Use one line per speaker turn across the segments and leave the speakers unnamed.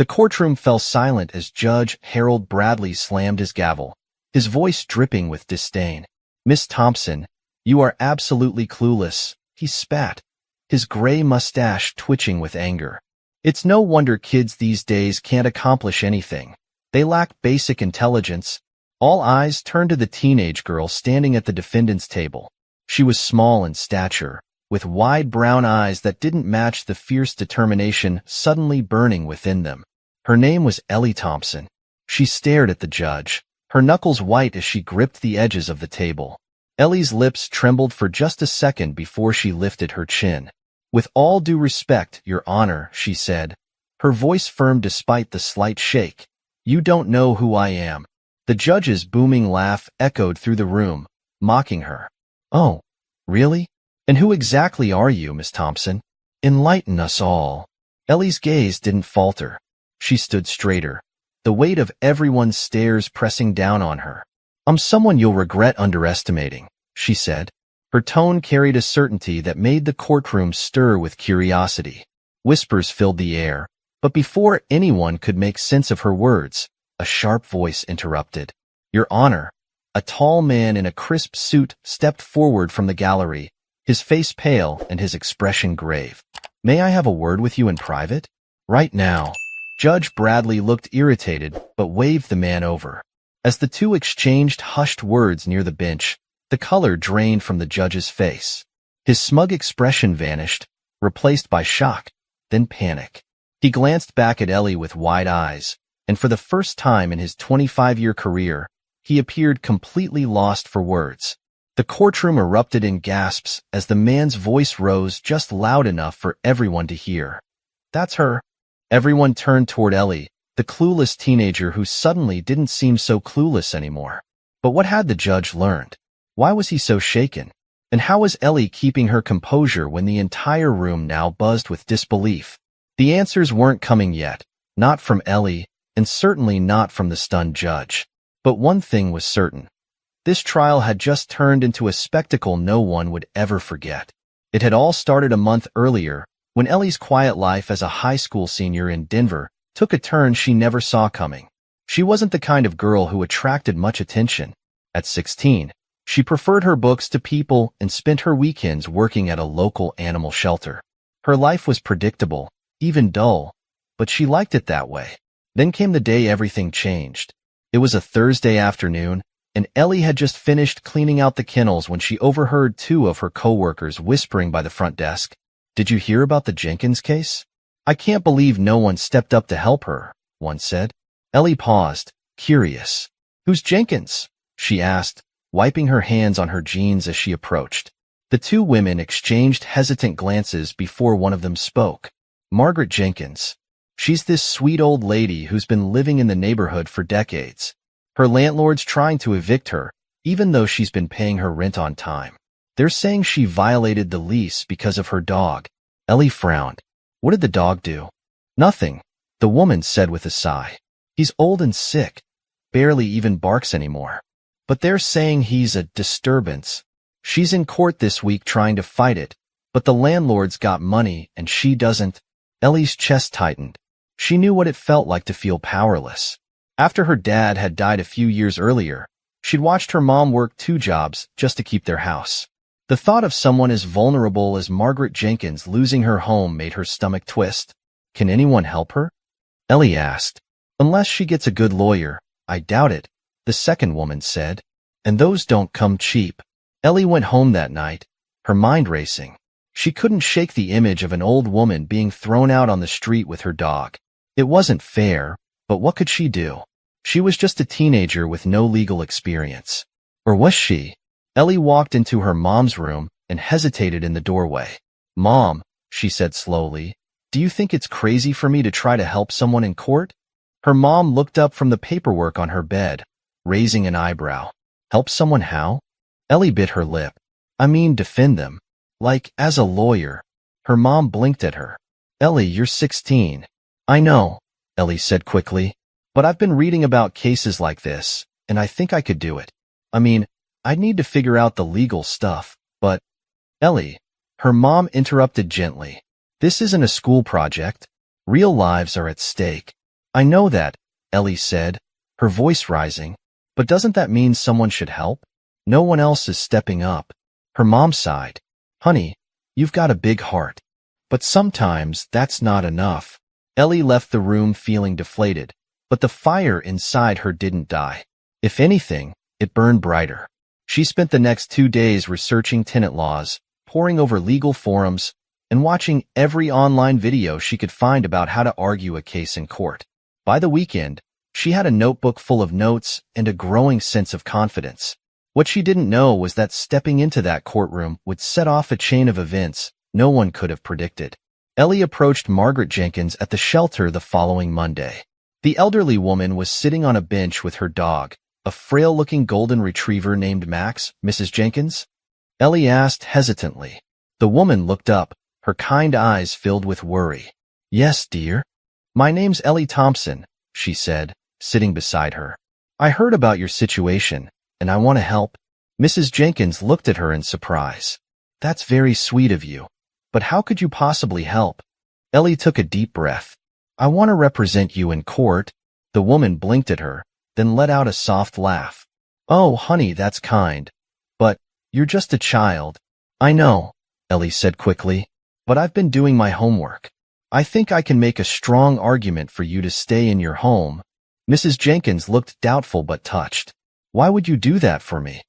The courtroom fell silent as Judge Harold Bradley slammed his gavel, his voice dripping with disdain. "Miss Thompson, you are absolutely clueless," he spat, his gray mustache twitching with anger. "It's no wonder kids these days can't accomplish anything. They lack basic intelligence." All eyes turned to the teenage girl standing at the defendant's table. She was small in stature, with wide brown eyes that didn't match the fierce determination suddenly burning within them. Her name was Ellie Thompson. She stared at the judge, her knuckles white as she gripped the edges of the table. Ellie's lips trembled for just a second before she lifted her chin. "With all due respect, Your Honor," she said, her voice firm despite the slight shake, "you don't know who I am." The judge's booming laugh echoed through the room, mocking her. "Oh, really? And who exactly are you, Miss Thompson? Enlighten us all." Ellie's gaze didn't falter. She stood straighter, the weight of everyone's stares pressing down on her. "I'm someone you'll regret underestimating," she said. Her tone carried a certainty that made the courtroom stir with curiosity. Whispers filled the air, but before anyone could make sense of her words, a sharp voice interrupted. "Your Honor." A tall man in a crisp suit stepped forward from the gallery, his face pale and his expression grave. "May I have a word with you in private?" "Right now." Judge Bradley looked irritated, but waved the man over. As the two exchanged hushed words near the bench, the color drained from the judge's face. His smug expression vanished, replaced by shock, then panic. He glanced back at Ellie with wide eyes, and for the first time in his 25-year career, he appeared completely lost for words. The courtroom erupted in gasps as the man's voice rose just loud enough for everyone to hear. "That's her." Everyone turned toward Ellie, the clueless teenager who suddenly didn't seem so clueless anymore. But what had the judge learned? Why was he so shaken? And how was Ellie keeping her composure when the entire room now buzzed with disbelief? The answers weren't coming yet, not from Ellie, and certainly not from the stunned judge. But one thing was certain. This trial had just turned into a spectacle no one would ever forget. It had all started a month earlier, when Ellie's quiet life as a high school senior in Denver took a turn she never saw coming. She wasn't the kind of girl who attracted much attention. At 16, she preferred her books to people and spent her weekends working at a local animal shelter. Her life was predictable, even dull, but she liked it that way. Then came the day everything changed. It was a Thursday afternoon, and Ellie had just finished cleaning out the kennels when she overheard two of her coworkers whispering by the front desk. "Did you hear about the Jenkins case?" "I can't believe no one stepped up to help her," one said. Ellie paused, curious. "Who's Jenkins?" she asked, wiping her hands on her jeans as she approached. The two women exchanged hesitant glances before one of them spoke. "Margaret Jenkins. She's this sweet old lady who's been living in the neighborhood for decades. Her landlord's trying to evict her, even though she's been paying her rent on time. They're saying she violated the lease because of her dog." Ellie frowned. "What did the dog do?" "Nothing," the woman said with a sigh. "He's old and sick, barely even barks anymore. But they're saying he's a disturbance. She's in court this week trying to fight it, but the landlord's got money and she doesn't." Ellie's chest tightened. She knew what it felt like to feel powerless. After her dad had died a few years earlier, she'd watched her mom work 2 jobs just to keep their house. The thought of someone as vulnerable as Margaret Jenkins losing her home made her stomach twist. "Can anyone help her?" Ellie asked. "Unless she gets a good lawyer, I doubt it," the second woman said. "And those don't come cheap." Ellie went home that night, her mind racing. She couldn't shake the image of an old woman being thrown out on the street with her dog. It wasn't fair, but what could she do? She was just a teenager with no legal experience. Or was she? Ellie walked into her mom's room and hesitated in the doorway. "Mom," she said slowly, "do you think it's crazy for me to try to help someone in court?" Her mom looked up from the paperwork on her bed, raising an eyebrow. "Help someone how?" Ellie bit her lip. "I mean defend them. Like, as a lawyer." Her mom blinked at her. "Ellie, you're 16. "I know," Ellie said quickly, "but I've been reading about cases like this, and I think I could do it. I mean, I'd need to figure out the legal stuff, but—" "Ellie," her mom interrupted gently, "this isn't a school project. Real lives are at stake. I know that, Ellie said, her voice rising. But doesn't that mean someone should help? No one else is stepping up. Her mom sighed. Honey, you've got a big heart. But sometimes that's not enough. Ellie left the room feeling deflated, but the fire inside her didn't die. If anything, it burned brighter. She spent the next 2 days researching tenant laws, poring over legal forums, and watching every online video she could find about how to argue a case in court. By the weekend, she had a notebook full of notes and a growing sense of confidence. What she didn't know was that stepping into that courtroom would set off a chain of events no one could have predicted. Ellie approached Margaret Jenkins at the shelter the following Monday. The elderly woman was sitting on a bench with her dog, a frail-looking golden retriever named Max. Mrs. Jenkins? Ellie asked hesitantly. The woman looked up, her kind eyes filled with worry. Yes, dear. My name's Ellie Thompson, she said, sitting beside her. I heard about your situation, and I want to help. Mrs. Jenkins looked at her in surprise. That's very sweet of you. But how could you possibly help? Ellie took a deep breath. I want to represent you in court. The woman blinked at her, then let out a soft laugh. Oh, honey, that's kind. But you're just a child. I know, Ellie said quickly, but I've been doing my homework. I think I can make a strong argument for you to stay in your home. Mrs. Jenkins looked doubtful but touched. Why would you do that for me?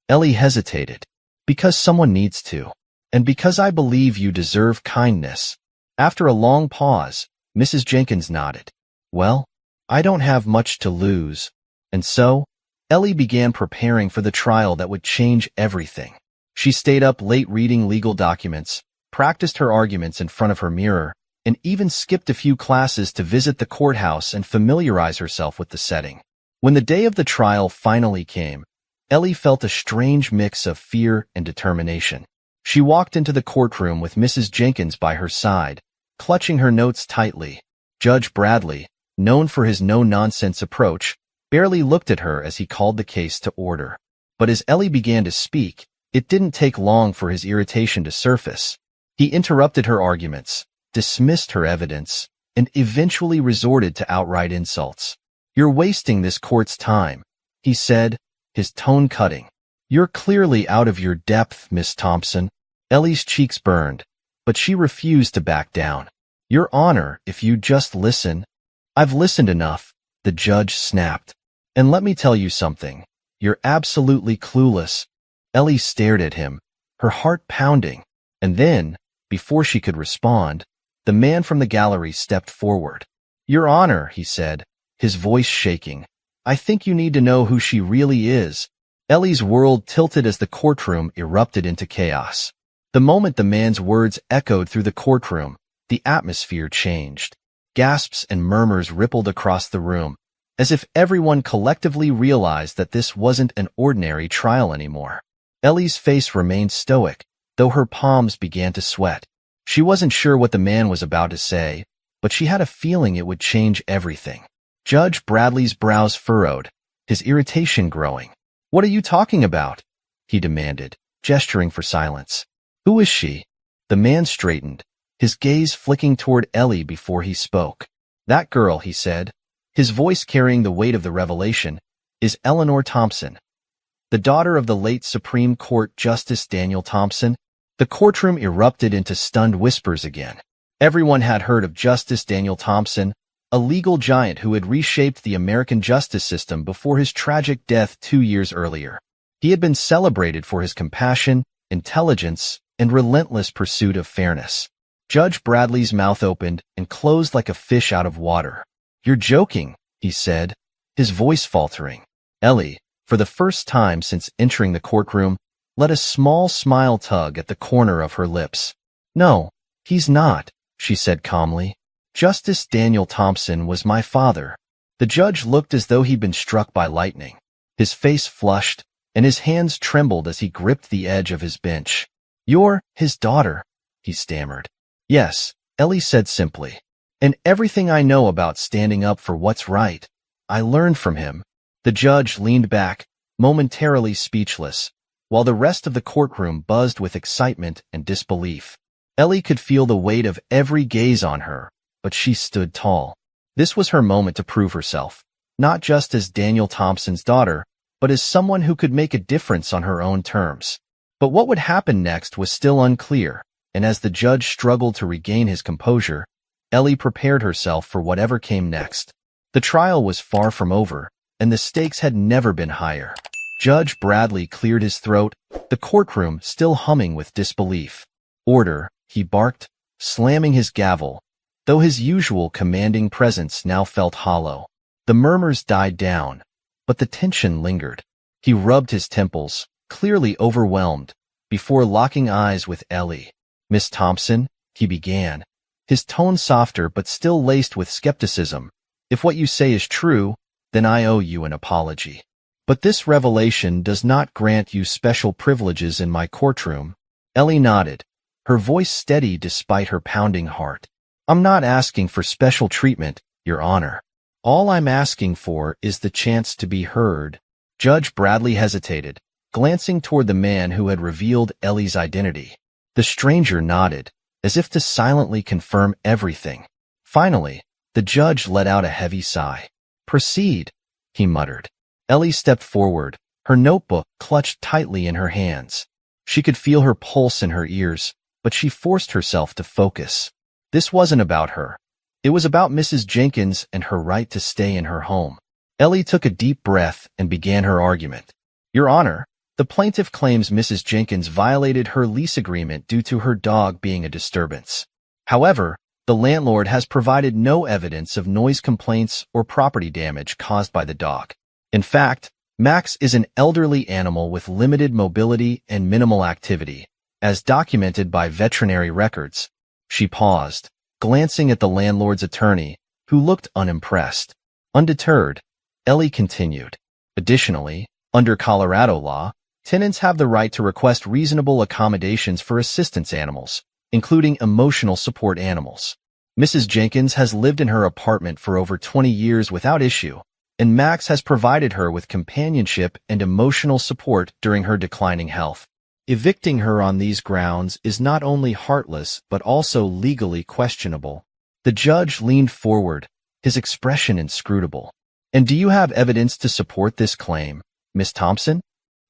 Ellie hesitated. Because someone needs to. And because I believe you deserve kindness. After a long pause, Mrs. Jenkins nodded. Well, I don't have much to lose. And so, Ellie began preparing for the trial that would change everything. She stayed up late reading legal documents, practiced her arguments in front of her mirror, and even skipped a few classes to visit the courthouse and familiarize herself with the setting. When the day of the trial finally came, Ellie felt a strange mix of fear and determination. She walked into the courtroom with Mrs. Jenkins by her side, clutching her notes tightly. Judge Bradley, known for his no-nonsense approach, barely looked at her as he called the case to order. But as Ellie began to speak, it didn't take long for his irritation to surface. He interrupted her arguments, dismissed her evidence, and eventually resorted to outright insults. You're wasting this court's time, he said, his tone cutting. You're clearly out of your depth, Miss Thompson. Ellie's cheeks burned, but she refused to back down. Your Honor, if you just listen. I've listened enough, the judge snapped. And let me tell you something. You're absolutely clueless. Ellie stared at him, her heart pounding. And then, before she could respond, the man from the gallery stepped forward. Your Honor, he said, his voice shaking. I think you need to know who she really is. Ellie's world tilted as the courtroom erupted into chaos. The moment the man's words echoed through the courtroom, the atmosphere changed. Gasps and murmurs rippled across the room, as if everyone collectively realized that this wasn't an ordinary trial anymore. Ellie's face remained stoic, though her palms began to sweat. She wasn't sure what the man was about to say, but she had a feeling it would change everything. Judge Bradley's brows furrowed, his irritation growing. What are you talking about? He demanded, gesturing for silence. Who is she? The man straightened, his gaze flicking toward Ellie before he spoke. That girl, he said, his voice carrying the weight of the revelation, is Eleanor Thompson, the daughter of the late Supreme Court Justice Daniel Thompson. The courtroom erupted into stunned whispers again. Everyone had heard of Justice Daniel Thompson, a legal giant who had reshaped the American justice system before his tragic death 2 years earlier. He had been celebrated for his compassion, intelligence, and relentless pursuit of fairness. Judge Bradley's mouth opened and closed like a fish out of water. You're joking, he said, his voice faltering. Ellie, for the first time since entering the courtroom, let a small smile tug at the corner of her lips. No, he's not, she said calmly. Justice Daniel Thompson was my father. The judge looked as though he'd been struck by lightning. His face flushed, and his hands trembled as he gripped the edge of his bench. You're his daughter, he stammered. Yes, Ellie said simply. And everything I know about standing up for what's right, I learned from him. The judge leaned back, momentarily speechless, while the rest of the courtroom buzzed with excitement and disbelief. Ellie could feel the weight of every gaze on her, but she stood tall. This was her moment to prove herself, not just as Daniel Thompson's daughter, but as someone who could make a difference on her own terms. But what would happen next was still unclear, and as the judge struggled to regain his composure, Ellie prepared herself for whatever came next. The trial was far from over, and the stakes had never been higher. Judge Bradley cleared his throat, the courtroom still humming with disbelief. "Order," he barked, slamming his gavel, though his usual commanding presence now felt hollow. The murmurs died down, but the tension lingered. He rubbed his temples, clearly overwhelmed, before locking eyes with Ellie. "Miss Thompson," he began, his tone softer but still laced with skepticism. "If what you say is true, then I owe you an apology. But this revelation does not grant you special privileges in my courtroom." Ellie nodded, her voice steady despite her pounding heart. "I'm not asking for special treatment, Your Honor. All I'm asking for is the chance to be heard." Judge Bradley hesitated, glancing toward the man who had revealed Ellie's identity. The stranger nodded, as if to silently confirm everything. Finally, the judge let out a heavy sigh. "Proceed," he muttered. Ellie stepped forward, her notebook clutched tightly in her hands. She could feel her pulse in her ears, but she forced herself to focus. This wasn't about her. It was about Mrs. Jenkins and her right to stay in her home. Ellie took a deep breath and began her argument. "Your Honor, the plaintiff claims Mrs. Jenkins violated her lease agreement due to her dog being a disturbance. However, the landlord has provided no evidence of noise complaints or property damage caused by the dog. In fact, Max is an elderly animal with limited mobility and minimal activity, as documented by veterinary records." She paused, glancing at the landlord's attorney, who looked unimpressed. Undeterred, Ellie continued. "Additionally, under Colorado law, tenants have the right to request reasonable accommodations for assistance animals, including emotional support animals. Mrs. Jenkins has lived in her apartment for over 20 years without issue, and Max has provided her with companionship and emotional support during her declining health. Evicting her on these grounds is not only heartless but also legally questionable." The judge leaned forward, his expression inscrutable. "And do you have evidence to support this claim, Miss Thompson?"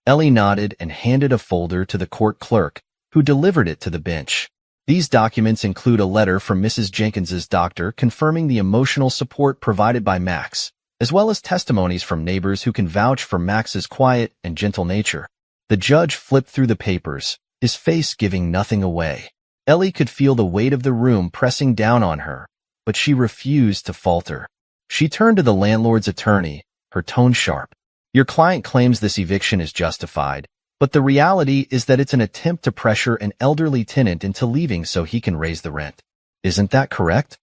Ellie nodded and handed a folder to the court clerk, who delivered it to the bench. "These documents include a letter from Mrs. Jenkins's doctor confirming the emotional support provided by Max, as well as testimonies from neighbors who can vouch for Max's quiet and gentle nature." The judge flipped through the papers, his face giving nothing away. Ellie could feel the weight of the room pressing down on her, but she refused to falter. She turned to the landlord's attorney, her tone sharp. "Your client claims this eviction is justified, but the reality is that it's an attempt to pressure an elderly tenant into leaving so he can raise the rent. Isn't that correct?"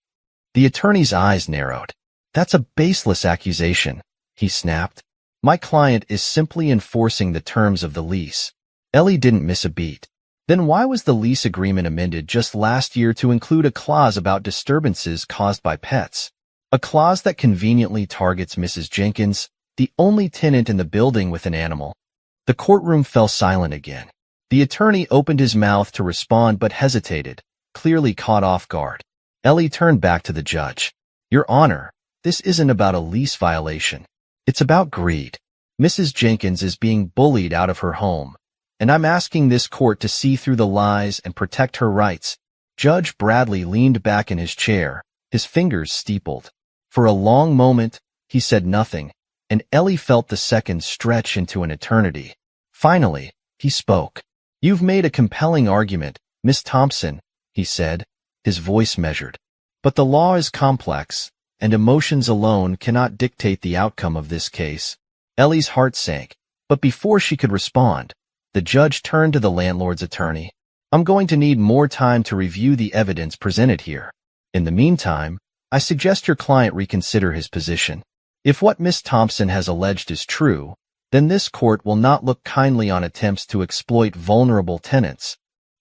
The attorney's eyes narrowed. "That's a baseless accusation," he snapped. "My client is simply enforcing the terms of the lease." Ellie didn't miss a beat. Then why was the lease agreement amended just last year to include a clause about disturbances caused by pets? A clause that conveniently targets Mrs. Jenkins, the only tenant in the building with an animal. The courtroom fell silent again. The attorney opened his mouth to respond but hesitated, clearly caught off guard. Ellie turned back to the judge. "Your Honor, this isn't about a lease violation. It's about greed. Mrs. Jenkins is being bullied out of her home, and I'm asking this court to see through the lies and protect her rights." Judge Bradley leaned back in his chair, his fingers steepled. For a long moment, he said nothing, and Ellie felt the seconds stretch into an eternity. Finally, he spoke. "You've made a compelling argument, Miss Thompson," he said, his voice measured. "But the law is complex, and emotions alone cannot dictate the outcome of this case." Ellie's heart sank, but before she could respond, the judge turned to the landlord's attorney. "I'm going to need more time to review the evidence presented here. In the meantime, I suggest your client reconsider his position. If what Miss Thompson has alleged is true, then this court will not look kindly on attempts to exploit vulnerable tenants."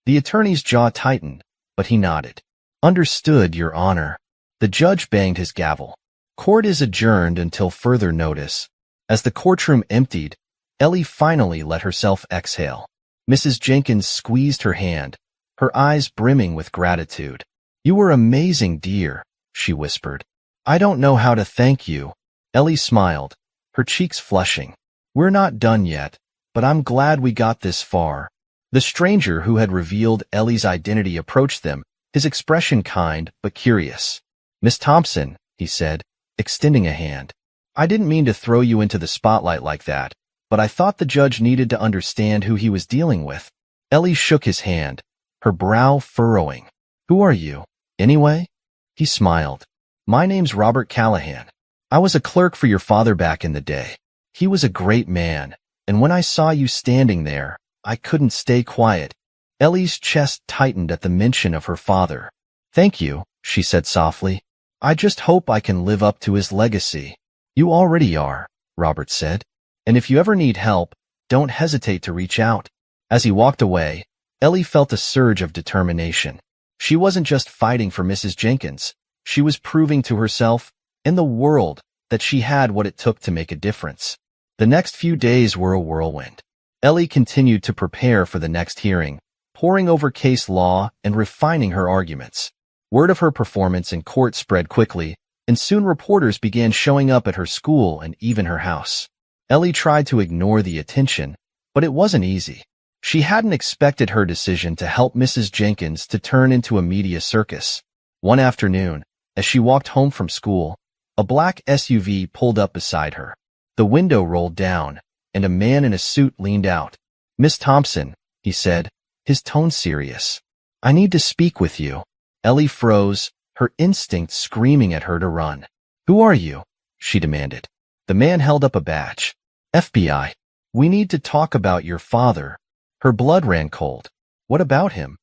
The attorney's jaw tightened, but he nodded. "Understood, Your Honor." The judge banged his gavel. "Court is adjourned until further notice." As the courtroom emptied, Ellie finally let herself exhale. Mrs. Jenkins squeezed her hand, her eyes brimming with gratitude. "You were amazing, dear," she whispered. I don't know how to thank you. Ellie smiled, her cheeks flushing. We're not done yet, but I'm glad we got this far. The stranger who had revealed Ellie's identity approached them, his expression kind but curious. Miss Thompson, he said, extending a hand. I didn't mean to throw you into the spotlight like that, but I thought the judge needed to understand who he was dealing with. Ellie shook his hand, her brow furrowing. Who are you, anyway? He smiled. My name's Robert Callahan. I was a clerk for your father back in the day. He was a great man, and when I saw you standing there, I couldn't stay quiet. Ellie's chest tightened at the mention of her father. Thank you, she said softly. I just hope I can live up to his legacy. You already are, Robert said. And if you ever need help, don't hesitate to reach out. As he walked away, Ellie felt a surge of determination. She wasn't just fighting for Mrs. Jenkins. She was proving to herself and the world that she had what it took to make a difference. The next few days were a whirlwind. Ellie continued to prepare for the next hearing, poring over case law and refining her arguments. Word of her performance in court spread quickly, and soon reporters began showing up at her school and even her house. Ellie tried to ignore the attention, but it wasn't easy. She hadn't expected her decision to help Mrs. Jenkins to turn into a media circus. One afternoon, as she walked home from school, a black SUV pulled up beside her. The window rolled down, and a man in a suit leaned out. Miss Thompson, he said, his tone serious. I need to speak with you. Ellie froze, her instinct screaming at her to run. Who are you? She demanded. The man held up a badge. FBI. We need to talk about your father. Her blood ran cold. What about him?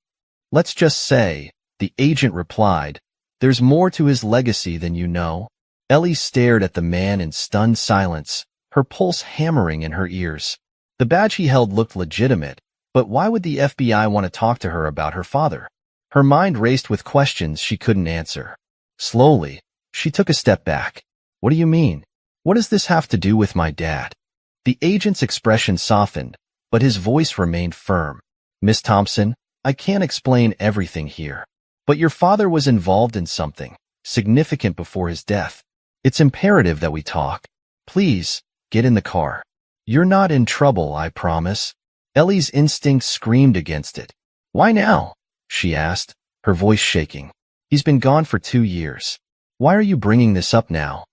Let's just say, the agent replied, there's more to his legacy than you know. Ellie stared at the man in stunned silence, her pulse hammering in her ears. The badge he held looked legitimate, but why would the FBI want to talk to her about her father? Her mind raced with questions she couldn't answer. Slowly, she took a step back. What do you mean? What does this have to do with my dad? The agent's expression softened, but his voice remained firm. Miss Thompson, I can't explain everything here, but your father was involved in something significant before his death. It's imperative that we talk. Please, get in the car. You're not in trouble, I promise. Ellie's instinct screamed against it. Why now? She asked, her voice shaking. He's been gone for 2 years. Why are you bringing this up now?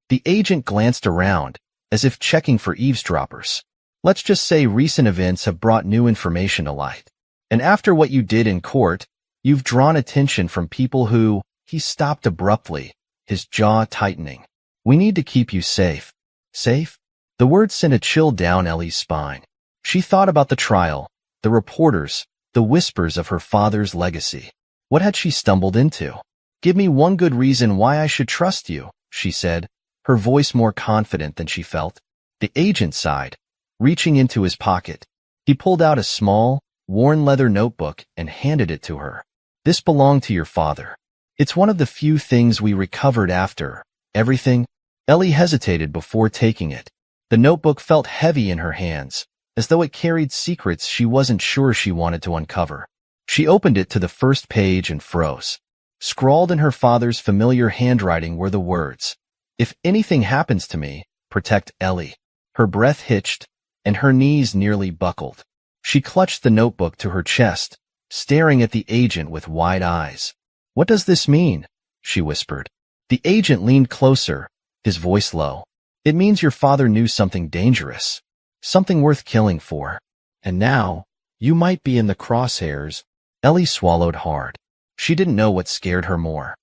The agent glanced around, as if checking for eavesdroppers. Let's just say recent events have brought new information to light. And after what you did in court, you've drawn attention from people who... He stopped abruptly, his jaw tightening. We need to keep you safe. Safe? The word sent a chill down Ellie's spine. She thought about the trial, the reporters, the whispers of her father's legacy. What had she stumbled into? Give me one good reason why I should trust you, she said, her voice more confident than she felt. The agent sighed, reaching into his pocket. He pulled out a small, worn leather notebook and handed it to her. This belonged to your father. It's one of the few things we recovered after everything. Ellie hesitated before taking it. The notebook felt heavy in her hands, as though it carried secrets she wasn't sure she wanted to uncover. She opened it to the first page and froze. Scrawled in her father's familiar handwriting were the words, "If anything happens to me, protect Ellie." Her breath hitched, and her knees nearly buckled. She clutched the notebook to her chest, staring at the agent with wide eyes. "What does this mean?" she whispered. The agent leaned closer, his voice low. "It means your father knew something dangerous, something worth killing for. And now, you might be in the crosshairs." Ellie swallowed hard. She didn't know what scared her more.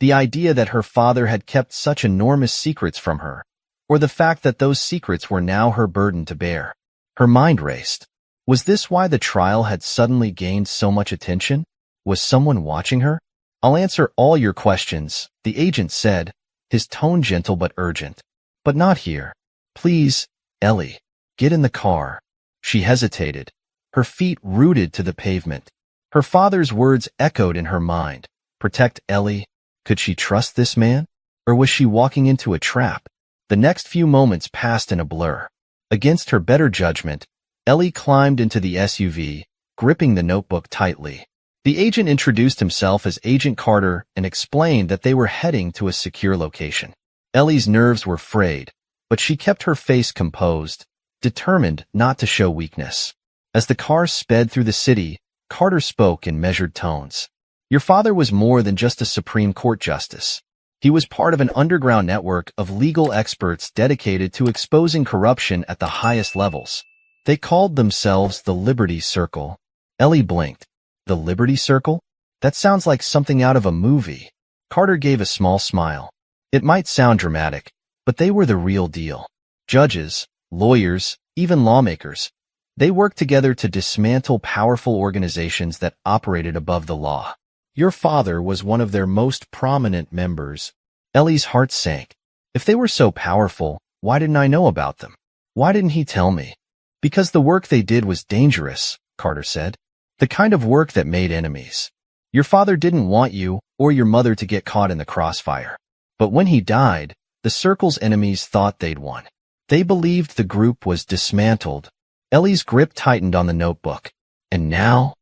The idea that her father had kept such enormous secrets from her, or the fact that those secrets were now her burden to bear. Her mind raced. Was this why the trial had suddenly gained so much attention? Was someone watching her? "I'll answer all your questions," the agent said, his tone gentle but urgent. "But not here. Please, Ellie, get in the car." She hesitated, her feet rooted to the pavement. Her father's words echoed in her mind. Protect Ellie? Could she trust this man? Or was she walking into a trap? The next few moments passed in a blur. Against her better judgment, Ellie climbed into the SUV, gripping the notebook tightly. The agent introduced himself as Agent Carter and explained that they were heading to a secure location. Ellie's nerves were frayed, but she kept her face composed, determined not to show weakness. As the car sped through the city, Carter spoke in measured tones. Your father was more than just a Supreme Court justice. He was part of an underground network of legal experts dedicated to exposing corruption at the highest levels. They called themselves the Liberty Circle. Ellie blinked. The Liberty Circle? That sounds like something out of a movie. Carter gave a small smile. It might sound dramatic, but they were the real deal. Judges, lawyers, even lawmakers. They worked together to dismantle powerful organizations that operated above the law. Your father was one of their most prominent members. Ellie's heart sank. If they were so powerful, why didn't I know about them? Why didn't he tell me? Because the work they did was dangerous, Carter said. The kind of work that made enemies. Your father didn't want you or your mother to get caught in the crossfire. But when he died, the Circle's enemies thought they'd won. They believed the group was dismantled. Ellie's grip tightened on the notebook. And now?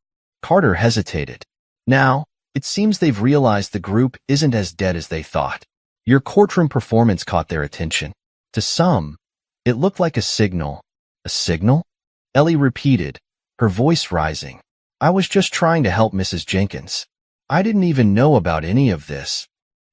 Carter hesitated. Now, it seems they've realized the group isn't as dead as they thought. Your courtroom performance caught their attention. To some, it looked like a signal. A signal? Ellie repeated, her voice rising. I was just trying to help Mrs. Jenkins. I didn't even know about any of this.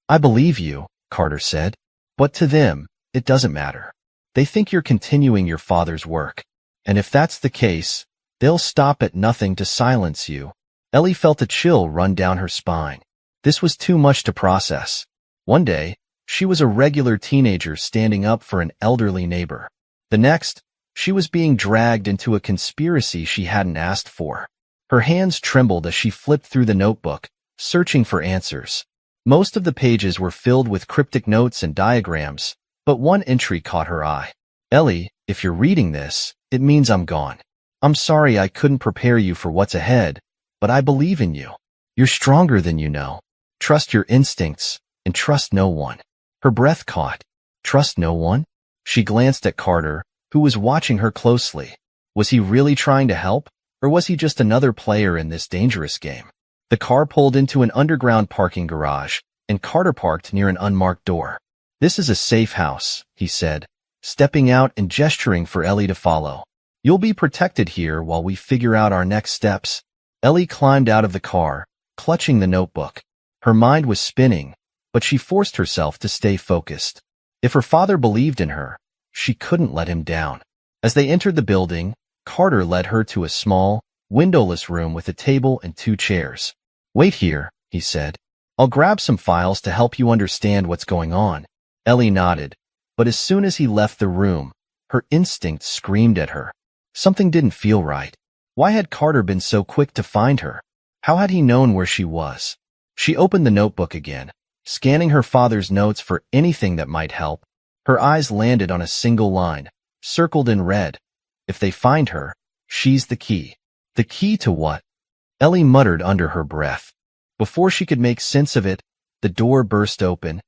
I believe you, Carter said. But to them, it doesn't matter. They think you're continuing your father's work. And if that's the case, they'll stop at nothing to silence you. Ellie felt a chill run down her spine. This was too much to process. One day, she was a regular teenager standing up for an elderly neighbor. The next, she was being dragged into a conspiracy she hadn't asked for. Her hands trembled as she flipped through the notebook, searching for answers. Most of the pages were filled with cryptic notes and diagrams, but one entry caught her eye. Ellie, if you're reading this, it means I'm gone. I'm sorry I couldn't prepare you for what's ahead, but I believe in you. You're stronger than you know. Trust your instincts, and trust no one. Her breath caught. Trust no one? She glanced at Carter, who was watching her closely. Was he really trying to help, or was he just another player in this dangerous game? The car pulled into an underground parking garage, and Carter parked near an unmarked door. This is a safe house, he said, stepping out and gesturing for Ellie to follow. You'll be protected here while we figure out our next steps. Ellie climbed out of the car, clutching the notebook. Her mind was spinning, but she forced herself to stay focused. If her father believed in her, she couldn't let him down. As they entered the building, Carter led her to a small, windowless room with a table and 2 chairs. Wait here, he said. I'll grab some files to help you understand what's going on. Ellie nodded, but as soon as he left the room, her instinct screamed at her. Something didn't feel right. Why had Carter been so quick to find her? How had he known where she was? She opened the notebook again, scanning her father's notes for anything that might help. Her eyes landed on a single line, circled in red. If they find her, she's the key. The key to what? Ellie muttered under her breath. Before she could make sense of it, the door burst open,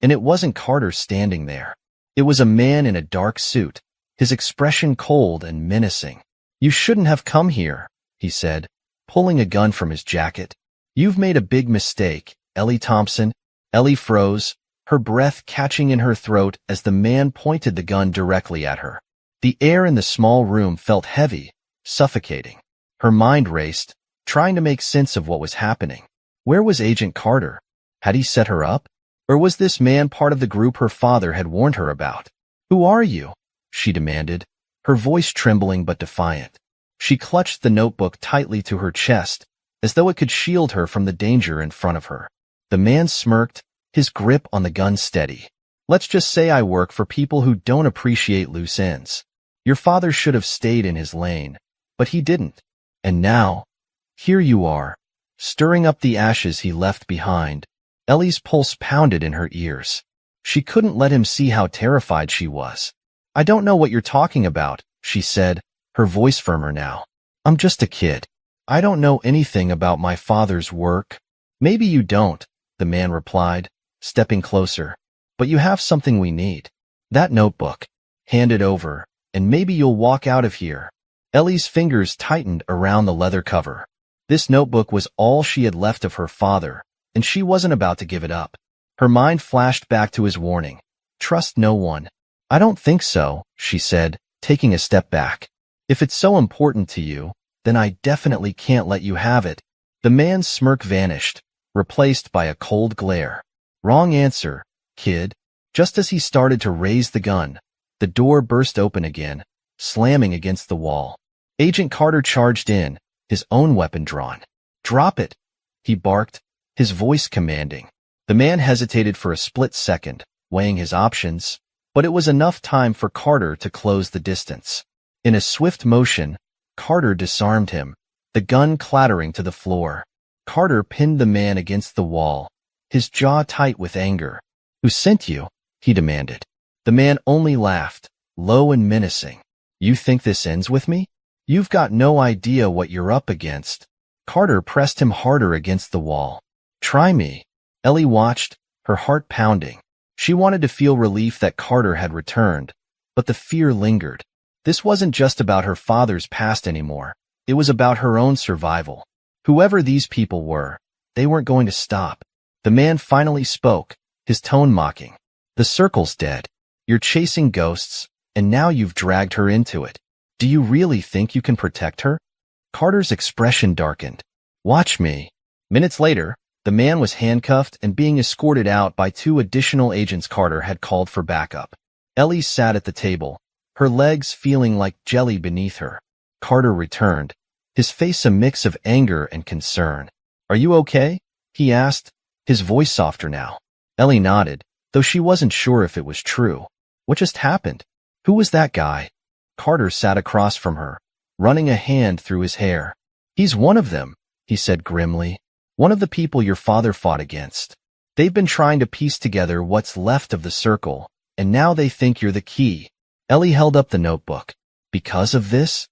and it wasn't Carter standing there. It was a man in a dark suit, his expression cold and menacing. You shouldn't have come here, he said, pulling a gun from his jacket. You've made a big mistake, Ellie Thompson. Ellie froze, her breath catching in her throat as the man pointed the gun directly at her. The air in the small room felt heavy, suffocating. Her mind raced, trying to make sense of what was happening. Where was Agent Carter? Had he set her up? Or was this man part of the group her father had warned her about? Who are you? She demanded, her voice trembling but defiant. She clutched the notebook tightly to her chest, as though it could shield her from the danger in front of her. The man smirked, his grip on the gun steady. Let's just say I work for people who don't appreciate loose ends. Your father should have stayed in his lane, but he didn't. And now, here you are, stirring up the ashes he left behind. Ellie's pulse pounded in her ears. She couldn't let him see how terrified she was. I don't know what you're talking about, she said, her voice firmer now. I'm just a kid. I don't know anything about my father's work. Maybe you don't, the man replied, stepping closer. But you have something we need. That notebook. Hand it over, and maybe you'll walk out of here. Ellie's fingers tightened around the leather cover. This notebook was all she had left of her father, and she wasn't about to give it up. Her mind flashed back to his warning. Trust no one. I don't think so, she said, taking a step back. If it's so important to you, then I definitely can't let you have it. The man's smirk vanished, replaced by a cold glare. Wrong answer, kid. Just as he started to raise the gun, the door burst open again, slamming against the wall. Agent Carter charged in, his own weapon drawn. Drop it, he barked, his voice commanding. The man hesitated for a split second, weighing his options, but it was enough time for Carter to close the distance. In a swift motion, Carter disarmed him, the gun clattering to the floor. Carter pinned the man against the wall, his jaw tight with anger. Who sent you? He demanded. The man only laughed, low and menacing. You think this ends with me? You've got no idea what you're up against. Carter pressed him harder against the wall. Try me. Ellie watched, her heart pounding. She wanted to feel relief that Carter had returned, but the fear lingered. This wasn't just about her father's past anymore. It was about her own survival. Whoever these people were, they weren't going to stop. The man finally spoke, his tone mocking. The circle's dead. You're chasing ghosts, and now you've dragged her into it. Do you really think you can protect her? Carter's expression darkened. Watch me. Minutes later, the man was handcuffed and being escorted out by 2 additional agents Carter had called for backup. Ellie sat at the table, her legs feeling like jelly beneath her. Carter returned, his face a mix of anger and concern. Are you okay? He asked, his voice softer now. Ellie nodded, though she wasn't sure if it was true. What just happened? Who was that guy? Carter sat across from her, running a hand through his hair. He's one of them, he said grimly. One of the people your father fought against. They've been trying to piece together what's left of the circle, and now they think you're the key. Ellie held up the notebook. Because of this?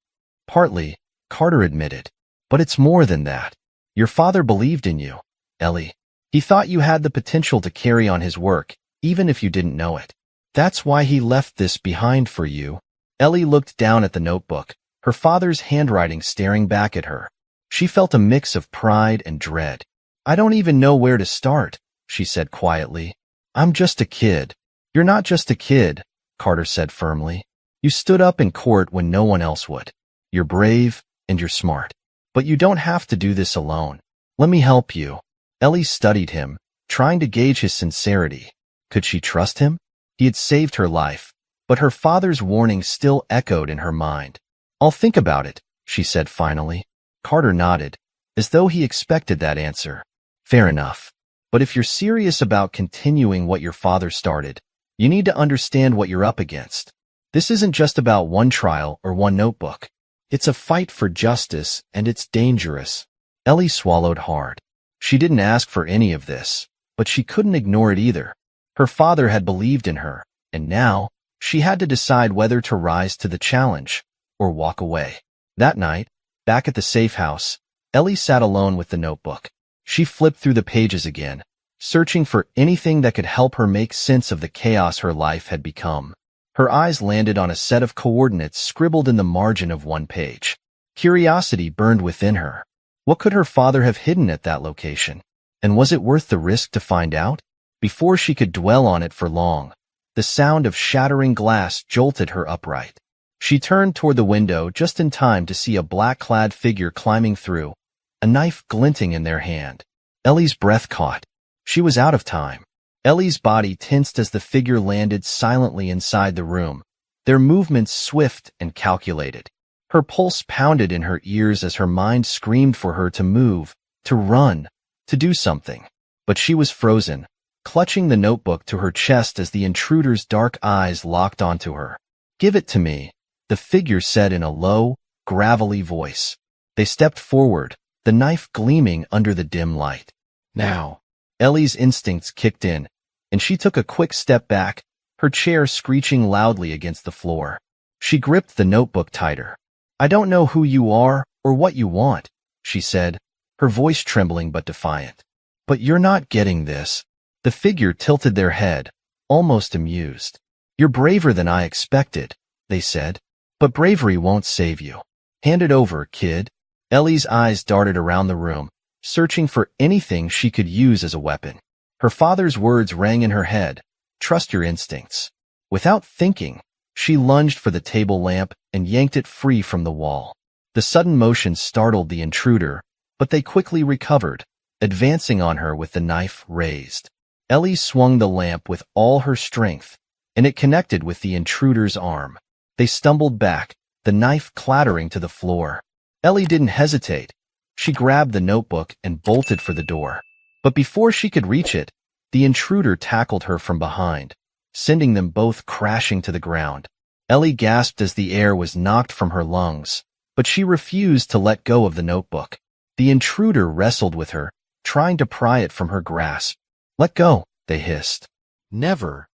Partly, Carter admitted. But it's more than that. Your father believed in you, Ellie. He thought you had the potential to carry on his work, even if you didn't know it. That's why he left this behind for you. Ellie looked down at the notebook, her father's handwriting staring back at her. She felt a mix of pride and dread. I don't even know where to start, she said quietly. I'm just a kid. You're not just a kid, Carter said firmly. You stood up in court when no one else would. You're brave, and you're smart. But you don't have to do this alone. Let me help you. Ellie studied him, trying to gauge his sincerity. Could she trust him? He had saved her life, but her father's warning still echoed in her mind. I'll think about it, she said finally. Carter nodded, as though he expected that answer. Fair enough. But if you're serious about continuing what your father started, you need to understand what you're up against. This isn't just about one trial or one notebook. It's a fight for justice, and it's dangerous. Ellie swallowed hard. She didn't ask for any of this, but she couldn't ignore it either. Her father had believed in her, and now she had to decide whether to rise to the challenge or walk away. That night, back at the safe house, Ellie sat alone with the notebook. She flipped through the pages again, searching for anything that could help her make sense of the chaos her life had become. Her eyes landed on a set of coordinates scribbled in the margin of one page. Curiosity burned within her. What could her father have hidden at that location? And was it worth the risk to find out? Before she could dwell on it for long, the sound of shattering glass jolted her upright. She turned toward the window just in time to see a black-clad figure climbing through, a knife glinting in their hand. Ellie's breath caught. She was out of time. Ellie's body tensed as the figure landed silently inside the room, their movements swift and calculated. Her pulse pounded in her ears as her mind screamed for her to move, to run, to do something. But she was frozen, clutching the notebook to her chest as the intruder's dark eyes locked onto her. Give it to me, the figure said in a low, gravelly voice. They stepped forward, the knife gleaming under the dim light. Now, Ellie's instincts kicked in, and she took a quick step back, her chair screeching loudly against the floor. She gripped the notebook tighter. I don't know who you are or what you want, she said, her voice trembling but defiant. But you're not getting this. The figure tilted their head, almost amused. You're braver than I expected, they said. But bravery won't save you. Hand it over, kid. Ellie's eyes darted around the room, searching for anything she could use as a weapon. Her father's words rang in her head, "Trust your instincts." Without thinking, she lunged for the table lamp and yanked it free from the wall. The sudden motion startled the intruder, but they quickly recovered, advancing on her with the knife raised. Ellie swung the lamp with all her strength, and it connected with the intruder's arm. They stumbled back, the knife clattering to the floor. Ellie didn't hesitate. She grabbed the notebook and bolted for the door. But before she could reach it, the intruder tackled her from behind, sending them both crashing to the ground. Ellie gasped as the air was knocked from her lungs, but she refused to let go of the notebook. The intruder wrestled with her, trying to pry it from her grasp. "Let go," they hissed. "Never,"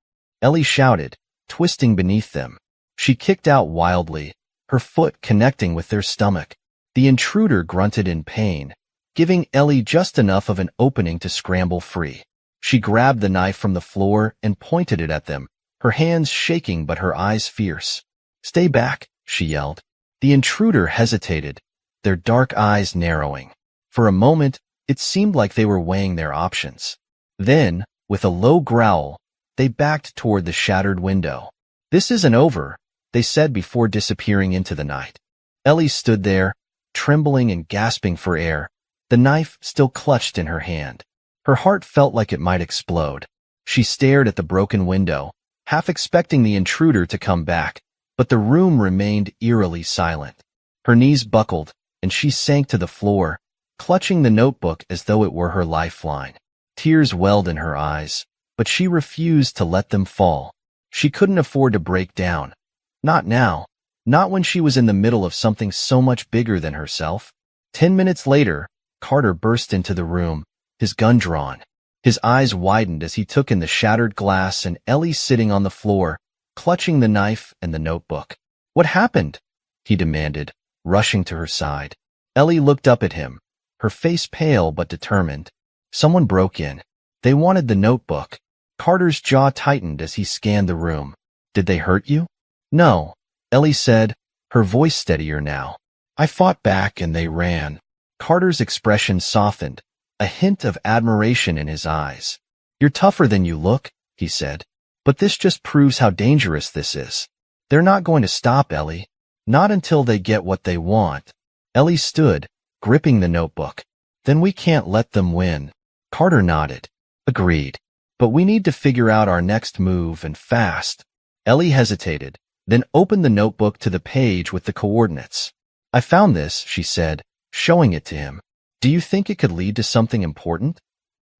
Ellie shouted, twisting beneath them. She kicked out wildly, her foot connecting with their stomach. The intruder grunted in pain, giving Ellie just enough of an opening to scramble free. She grabbed the knife from the floor and pointed it at them, her hands shaking but her eyes fierce. "Stay back," she yelled. The intruder hesitated, their dark eyes narrowing. For a moment, it seemed like they were weighing their options. Then, with a low growl, they backed toward the shattered window. "This isn't over," they said before disappearing into the night. Ellie stood there, trembling and gasping for air, the knife still clutched in her hand. Her heart felt like it might explode. She stared at the broken window, half expecting the intruder to come back, but the room remained eerily silent. Her knees buckled, and she sank to the floor, clutching the notebook as though it were her lifeline. Tears welled in her eyes, but she refused to let them fall. She couldn't afford to break down. Not now. Not when she was in the middle of something so much bigger than herself. 10 minutes later, Carter burst into the room, his gun drawn. His eyes widened as he took in the shattered glass and Ellie sitting on the floor, clutching the knife and the notebook. "What happened?" he demanded, rushing to her side. Ellie looked up at him, her face pale but determined. "Someone broke in. They wanted the notebook." Carter's jaw tightened as he scanned the room. "Did they hurt you?" "No," Ellie said, her voice steadier now. "I fought back and they ran." Carter's expression softened, a hint of admiration in his eyes. "You're tougher than you look," he said. "But this just proves how dangerous this is. They're not going to stop, Ellie. Not until they get what they want." Ellie stood, gripping the notebook. "Then we can't let them win." Carter nodded. "Agreed. But we need to figure out our next move and fast." Ellie hesitated, then opened the notebook to the page with the coordinates. "I found this," she said, showing it to him. "Do you think it could lead to something important?"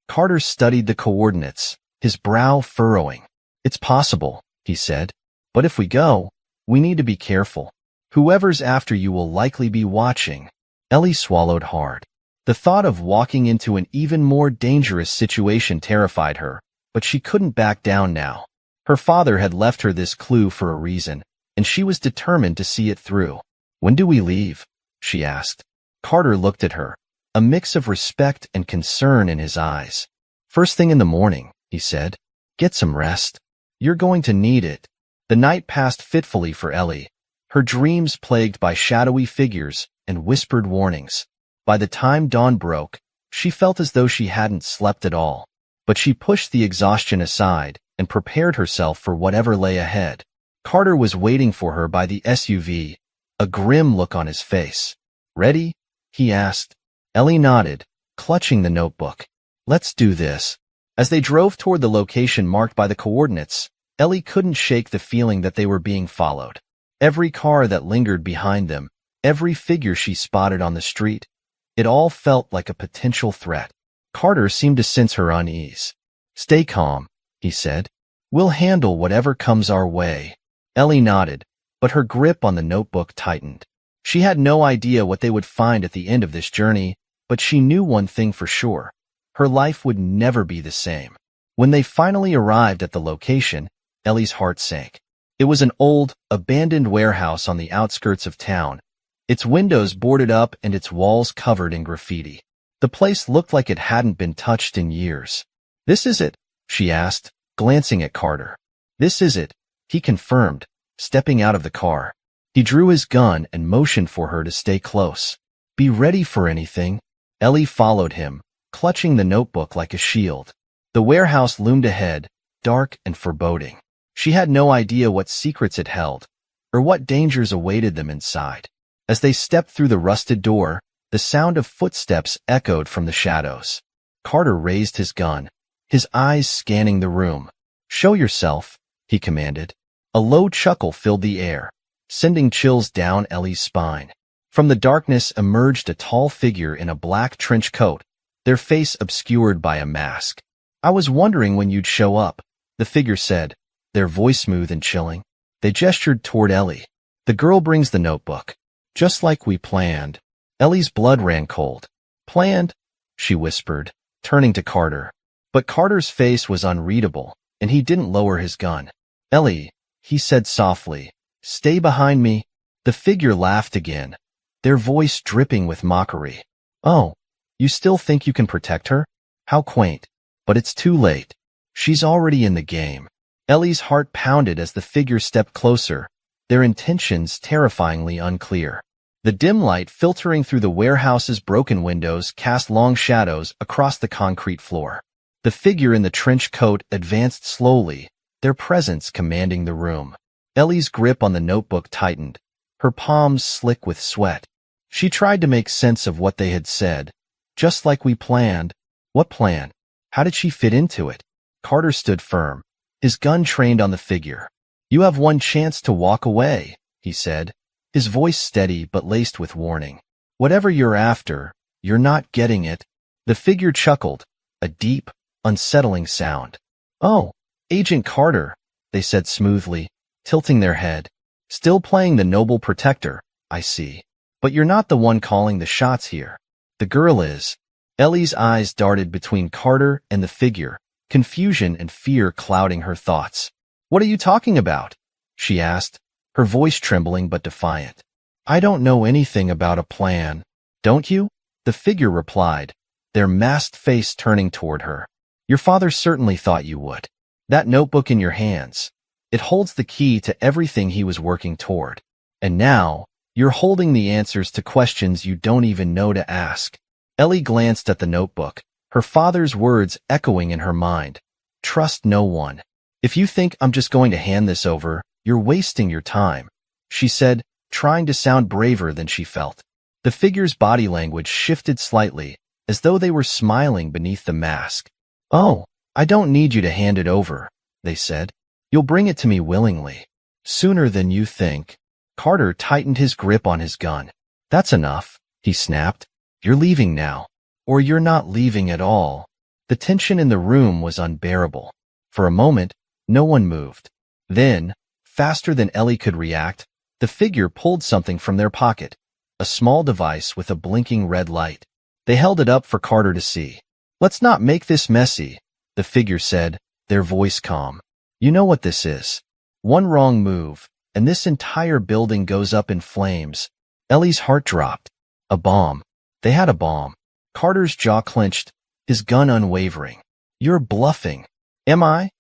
Carter studied the coordinates, his brow furrowing. "It's possible," he said. "But if we go, we need to be careful. Whoever's after you will likely be watching." Ellie swallowed hard. The thought of walking into an even more dangerous situation terrified her, but she couldn't back down now. Her father had left her this clue for a reason, and she was determined to see it through. "When do we leave?" she asked. Carter looked at her, a mix of respect and concern in his eyes. "First thing in the morning," he said. "Get some rest. You're going to need it." The night passed fitfully for Ellie, her dreams plagued by shadowy figures and whispered warnings. By the time dawn broke, she felt as though she hadn't slept at all. But she pushed the exhaustion aside and prepared herself for whatever lay ahead. Carter was waiting for her by the SUV, a grim look on his face. "Ready?" he asked. Ellie nodded, clutching the notebook. "Let's do this." As they drove toward the location marked by the coordinates, Ellie couldn't shake the feeling that they were being followed. Every car that lingered behind them, every figure she spotted on the street, it all felt like a potential threat. Carter seemed to sense her unease. "Stay calm," he said. "We'll handle whatever comes our way." Ellie nodded, but her grip on the notebook tightened. She had no idea what they would find at the end of this journey, but she knew one thing for sure. Her life would never be the same. When they finally arrived at the location, Ellie's heart sank. It was an old, abandoned warehouse on the outskirts of town, its windows boarded up and its walls covered in graffiti. The place looked like it hadn't been touched in years. "This is it?" she asked, glancing at Carter. "This is it," he confirmed, stepping out of the car. He drew his gun and motioned for her to stay close. Be ready for anything. Ellie followed him, clutching the notebook like a shield. The warehouse loomed ahead, dark and foreboding. She had no idea what secrets it held, or what dangers awaited them inside. As they stepped through the rusted door, the sound of footsteps echoed from the shadows. Carter raised his gun, his eyes scanning the room. "Show yourself," he commanded. A low chuckle filled the air, sending chills down Ellie's spine. From the darkness emerged a tall figure in a black trench coat, their face obscured by a mask. "I was wondering when you'd show up," the figure said, their voice smooth and chilling. They gestured toward Ellie. "The girl brings the notebook." "Just like we planned." Ellie's blood ran cold. "Planned?" she whispered, turning to Carter. But Carter's face was unreadable, and he didn't lower his gun. "Ellie," he said softly, "stay behind me." The figure laughed again, their voice dripping with mockery. "Oh, you still think you can protect her? How quaint. But it's too late. She's already in the game." Ellie's heart pounded as the figure stepped closer, their intentions terrifyingly unclear. The dim light filtering through the warehouse's broken windows cast long shadows across the concrete floor. The figure in the trench coat advanced slowly, their presence commanding the room. Ellie's grip on the notebook tightened, her palms slick with sweat. She tried to make sense of what they had said. "Just like we planned." What plan? How did she fit into it? Carter stood firm, his gun trained on the figure. "You have one chance to walk away," he said, his voice steady but laced with warning. "Whatever you're after, you're not getting it." The figure chuckled, a deep, unsettling sound. "Oh, Agent Carter," they said smoothly, tilting their head. "Still playing the noble protector, I see. But you're not the one calling the shots here. The girl is." Ellie's eyes darted between Carter and the figure, confusion and fear clouding her thoughts. "What are you talking about?" she asked, her voice trembling but defiant. "I don't know anything about a plan." "Don't you?" the figure replied, their masked face turning toward her. "Your father certainly thought you would. That notebook in your hands, it holds the key to everything he was working toward. And now, you're holding the answers to questions you don't even know to ask." Ellie glanced at the notebook, her father's words echoing in her mind. "Trust no one. If you think I'm just going to hand this over, you're wasting your time," she said, trying to sound braver than she felt. The figure's body language shifted slightly, as though they were smiling beneath the mask. "Oh, I don't need you to hand it over," they said. "You'll bring it to me willingly. Sooner than you think." Carter tightened his grip on his gun. "That's enough," he snapped. "You're leaving now. Or you're not leaving at all." The tension in the room was unbearable. For a moment, no one moved. Then, faster than Ellie could react, the figure pulled something from their pocket, a small device with a blinking red light. They held it up for Carter to see. "Let's not make this messy," the figure said, their voice calm. "You know what this is. One wrong move, and this entire building goes up in flames." Ellie's heart dropped. A bomb. They had a bomb. Carter's jaw clenched, his gun unwavering. "You're bluffing." "Am I?"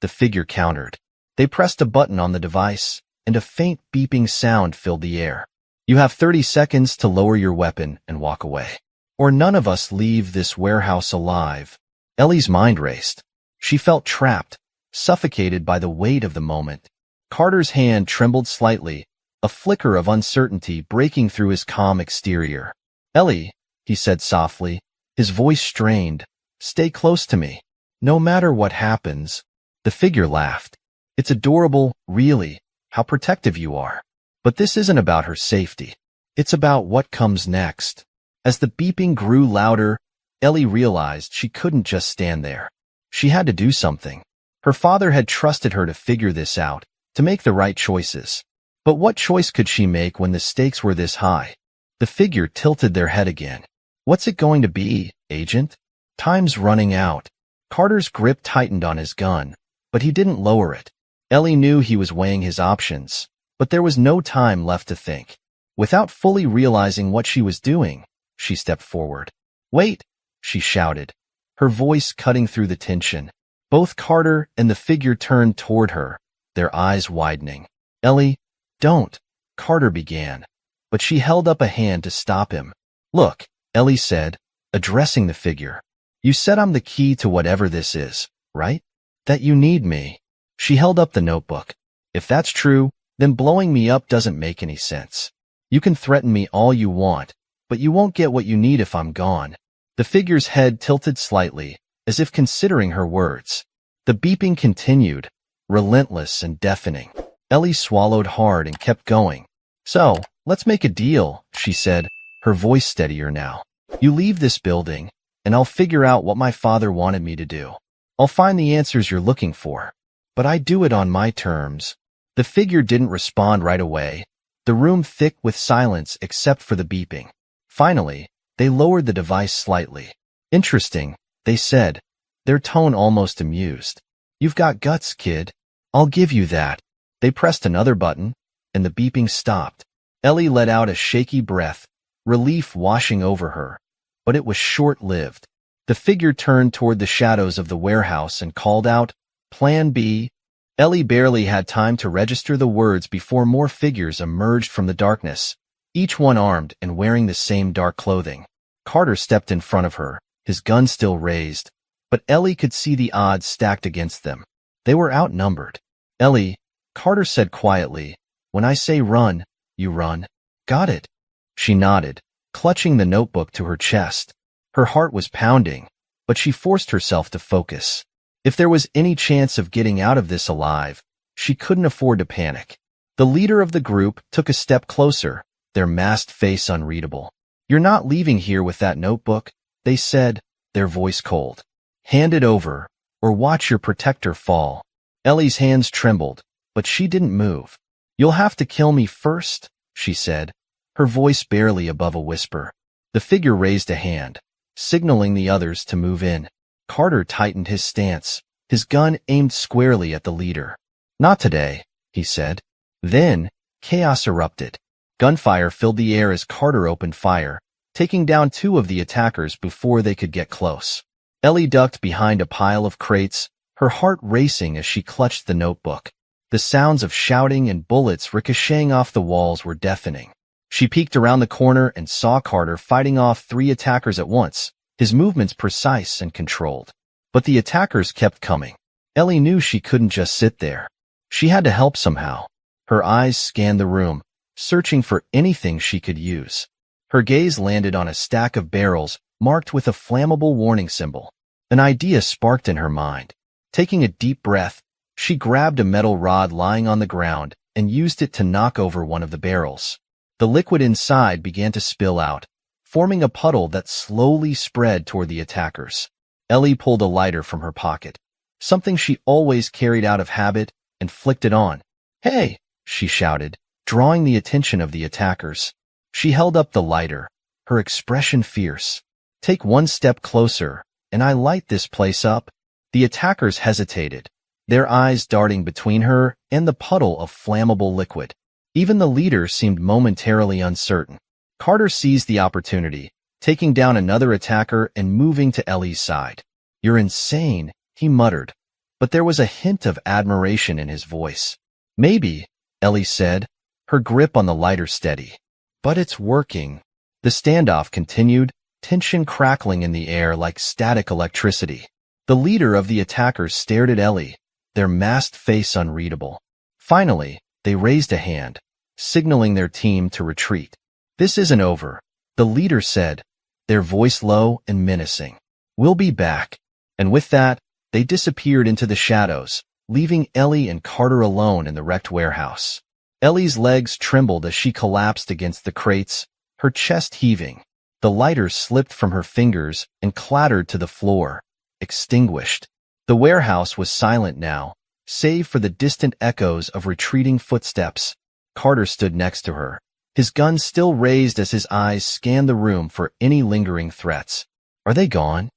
the figure countered. They pressed a button on the device, and a faint beeping sound filled the air. "You have 30 seconds to lower your weapon and walk away. Or none of us leave this warehouse alive." Ellie's mind raced. She felt trapped, suffocated by the weight of the moment. Carter's hand trembled slightly, a flicker of uncertainty breaking through his calm exterior. "Ellie," he said softly, his voice strained, "stay close to me. No matter what happens." The figure laughed. "It's adorable, really, how protective you are. But this isn't about her safety. It's about what comes next." As the beeping grew louder, Ellie realized she couldn't just stand there. She had to do something. Her father had trusted her to figure this out, to make the right choices. But what choice could she make when the stakes were this high? The figure tilted their head again. "What's it going to be, Agent?" "Time's running out." Carter's grip tightened on his gun, but he didn't lower it. Ellie knew he was weighing his options, but there was no time left to think. Without fully realizing what she was doing, she stepped forward. "Wait!" she shouted, her voice cutting through the tension. Both Carter and the figure turned toward her, their eyes widening. "Ellie, don't," Carter began, but she held up a hand to stop him. Look, Ellie said, addressing the figure. You said I'm the key to whatever this is, right? That you need me. She held up the notebook. If that's true, then blowing me up doesn't make any sense. You can threaten me all you want, but you won't get what you need if I'm gone. The figure's head tilted slightly, as if considering her words. The beeping continued, relentless and deafening. Ellie swallowed hard and kept going. So, let's make a deal, she said, her voice steadier now. You leave this building, and I'll figure out what my father wanted me to do. I'll find the answers you're looking for. But I do it on my terms. The figure didn't respond right away, the room thick with silence except for the beeping. Finally, they lowered the device slightly. Interesting, they said, their tone almost amused. You've got guts, kid. I'll give you that. They pressed another button, and the beeping stopped. Ellie let out a shaky breath, relief washing over her. But it was short-lived. The figure turned toward the shadows of the warehouse and called out, Plan B. Ellie barely had time to register the words before more figures emerged from the darkness, each one armed and wearing the same dark clothing. Carter stepped in front of her, his gun still raised, but Ellie could see the odds stacked against them. They were outnumbered. Ellie, Carter said quietly, when I say run, you run. Got it? She nodded, clutching the notebook to her chest. Her heart was pounding, but she forced herself to focus. If there was any chance of getting out of this alive, she couldn't afford to panic. The leader of the group took a step closer, their masked face unreadable. You're not leaving here with that notebook, they said, their voice cold. Hand it over, or watch your protector fall. Ellie's hands trembled, but she didn't move. You'll have to kill me first, she said, her voice barely above a whisper. The figure raised a hand, signaling the others to move in. Carter tightened his stance, his gun aimed squarely at the leader. Not today, he said. Then, chaos erupted. Gunfire filled the air as Carter opened fire, taking down two of the attackers before they could get close. Ellie ducked behind a pile of crates, her heart racing as she clutched the notebook. The sounds of shouting and bullets ricocheting off the walls were deafening. She peeked around the corner and saw Carter fighting off 3 attackers at once, his movements precise and controlled. But the attackers kept coming. Ellie knew she couldn't just sit there. She had to help somehow. Her eyes scanned the room, searching for anything she could use. Her gaze landed on a stack of barrels marked with a flammable warning symbol. An idea sparked in her mind. Taking a deep breath, she grabbed a metal rod lying on the ground and used it to knock over one of the barrels. The liquid inside began to spill out, forming a puddle that slowly spread toward the attackers. Ellie pulled a lighter from her pocket, something she always carried out of habit, and flicked it on. Hey, she shouted, drawing the attention of the attackers. She held up the lighter, her expression fierce. Take one step closer, and I light this place up. The attackers hesitated, their eyes darting between her and the puddle of flammable liquid. Even the leader seemed momentarily uncertain. Carter seized the opportunity, taking down another attacker and moving to Ellie's side. You're insane, he muttered, but there was a hint of admiration in his voice. Maybe, Ellie said, her grip on the lighter steady. But it's working. The standoff continued, tension crackling in the air like static electricity. The leader of the attackers stared at Ellie, their masked face unreadable. Finally, they raised a hand, signaling their team to retreat. This isn't over, the leader said, their voice low and menacing. We'll be back. And with that, they disappeared into the shadows, leaving Ellie and Carter alone in the wrecked warehouse. Ellie's legs trembled as she collapsed against the crates, her chest heaving. The lighter slipped from her fingers and clattered to the floor, extinguished. The warehouse was silent now, save for the distant echoes of retreating footsteps. Carter stood next to her, his gun still raised as his eyes scanned the room for any lingering threats. Are they gone?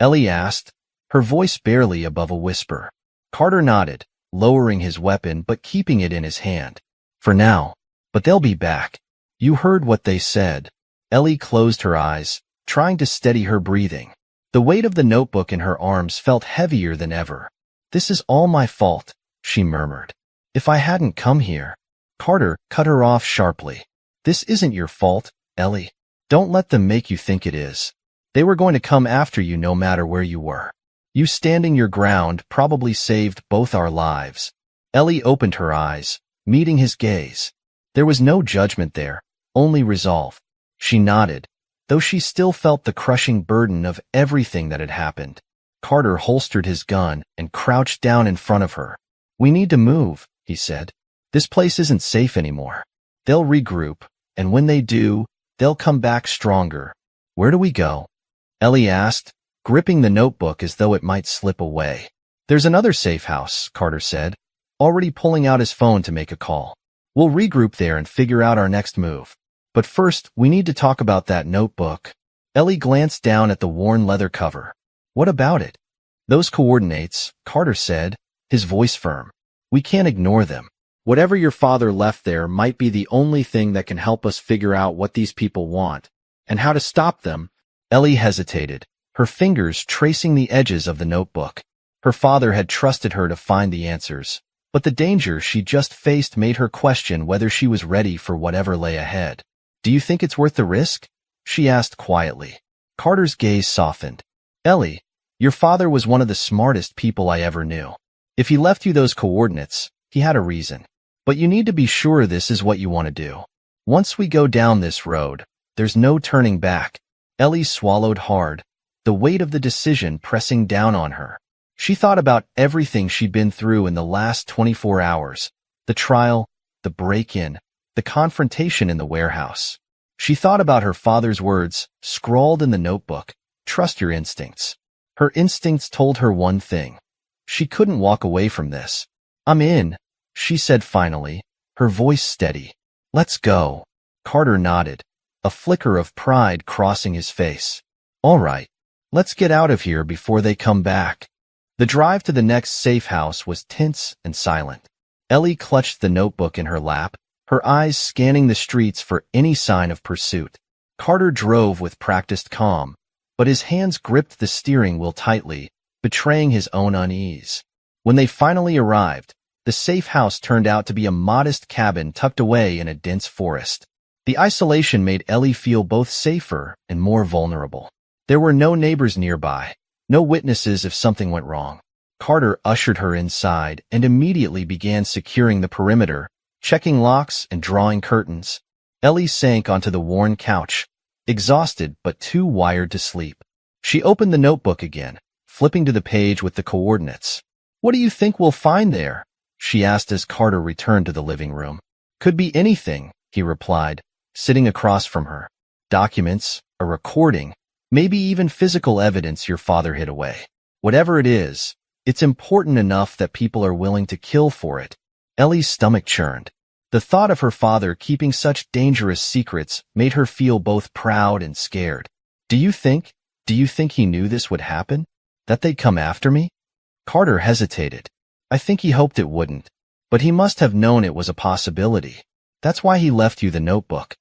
Ellie asked, her voice barely above a whisper. Carter nodded, lowering his weapon but keeping it in his hand. For now, but they'll be back. You heard what they said. Ellie closed her eyes, trying to steady her breathing. The weight of the notebook in her arms felt heavier than ever. This is all my fault, she murmured. If I hadn't come here. Carter cut her off sharply. This isn't your fault, Ellie. Don't let them make you think it is. They were going to come after you no matter where you were. You standing your ground probably saved both our lives. Ellie opened her eyes, meeting his gaze. There was no judgment there, only resolve. She nodded, though she still felt the crushing burden of everything that had happened. Carter holstered his gun and crouched down in front of her. "We need to move," he said. "This place isn't safe anymore. They'll regroup, and when they do, they'll come back stronger." "Where do we go?" Ellie asked, gripping the notebook as though it might slip away. "There's another safe house," Carter said, already pulling out his phone to make a call. "We'll regroup there and figure out our next move. But first, we need to talk about that notebook." Ellie glanced down at the worn leather cover. "What about it?" "Those coordinates," Carter said, his voice firm. "We can't ignore them. Whatever your father left there might be the only thing that can help us figure out what these people want and how to stop them." Ellie hesitated, her fingers tracing the edges of the notebook. Her father had trusted her to find the answers, but the danger she just faced made her question whether she was ready for whatever lay ahead. "Do you think it's worth the risk?" she asked quietly. Carter's gaze softened. "Ellie, your father was one of the smartest people I ever knew. If he left you those coordinates, he had a reason. But you need to be sure this is what you want to do. Once we go down this road, there's no turning back." Ellie swallowed hard, the weight of the decision pressing down on her. She thought about everything she'd been through in the last 24 hours. The trial, the break-in, the confrontation in the warehouse. She thought about her father's words, scrawled in the notebook, "Trust your instincts." Her instincts told her one thing. She couldn't walk away from this. "I'm in," she said finally, her voice steady. "Let's go." Carter nodded, a flicker of pride crossing his face. "All right. Let's get out of here before they come back." The drive to the next safe house was tense and silent. Ellie clutched the notebook in her lap, her eyes scanning the streets for any sign of pursuit. Carter drove with practiced calm, but his hands gripped the steering wheel tightly, betraying his own unease. When they finally arrived, the safe house turned out to be a modest cabin tucked away in a dense forest. The isolation made Ellie feel both safer and more vulnerable. There were no neighbors nearby, no witnesses if something went wrong. Carter ushered her inside and immediately began securing the perimeter, checking locks and drawing curtains. Ellie sank onto the worn couch, exhausted but too wired to sleep. She opened the notebook again, flipping to the page with the coordinates. "What do you think we'll find there?" she asked as Carter returned to the living room. "Could be anything," he replied, sitting across from her. "Documents, a recording, maybe even physical evidence your father hid away. Whatever it is, it's important enough that people are willing to kill for it." Ellie's stomach churned. The thought of her father keeping such dangerous secrets made her feel both proud and scared. Do you think he knew this would happen? That they'd come after me?" Carter hesitated. "I think he hoped it wouldn't, but he must have known it was a possibility. That's why he left you the notebook.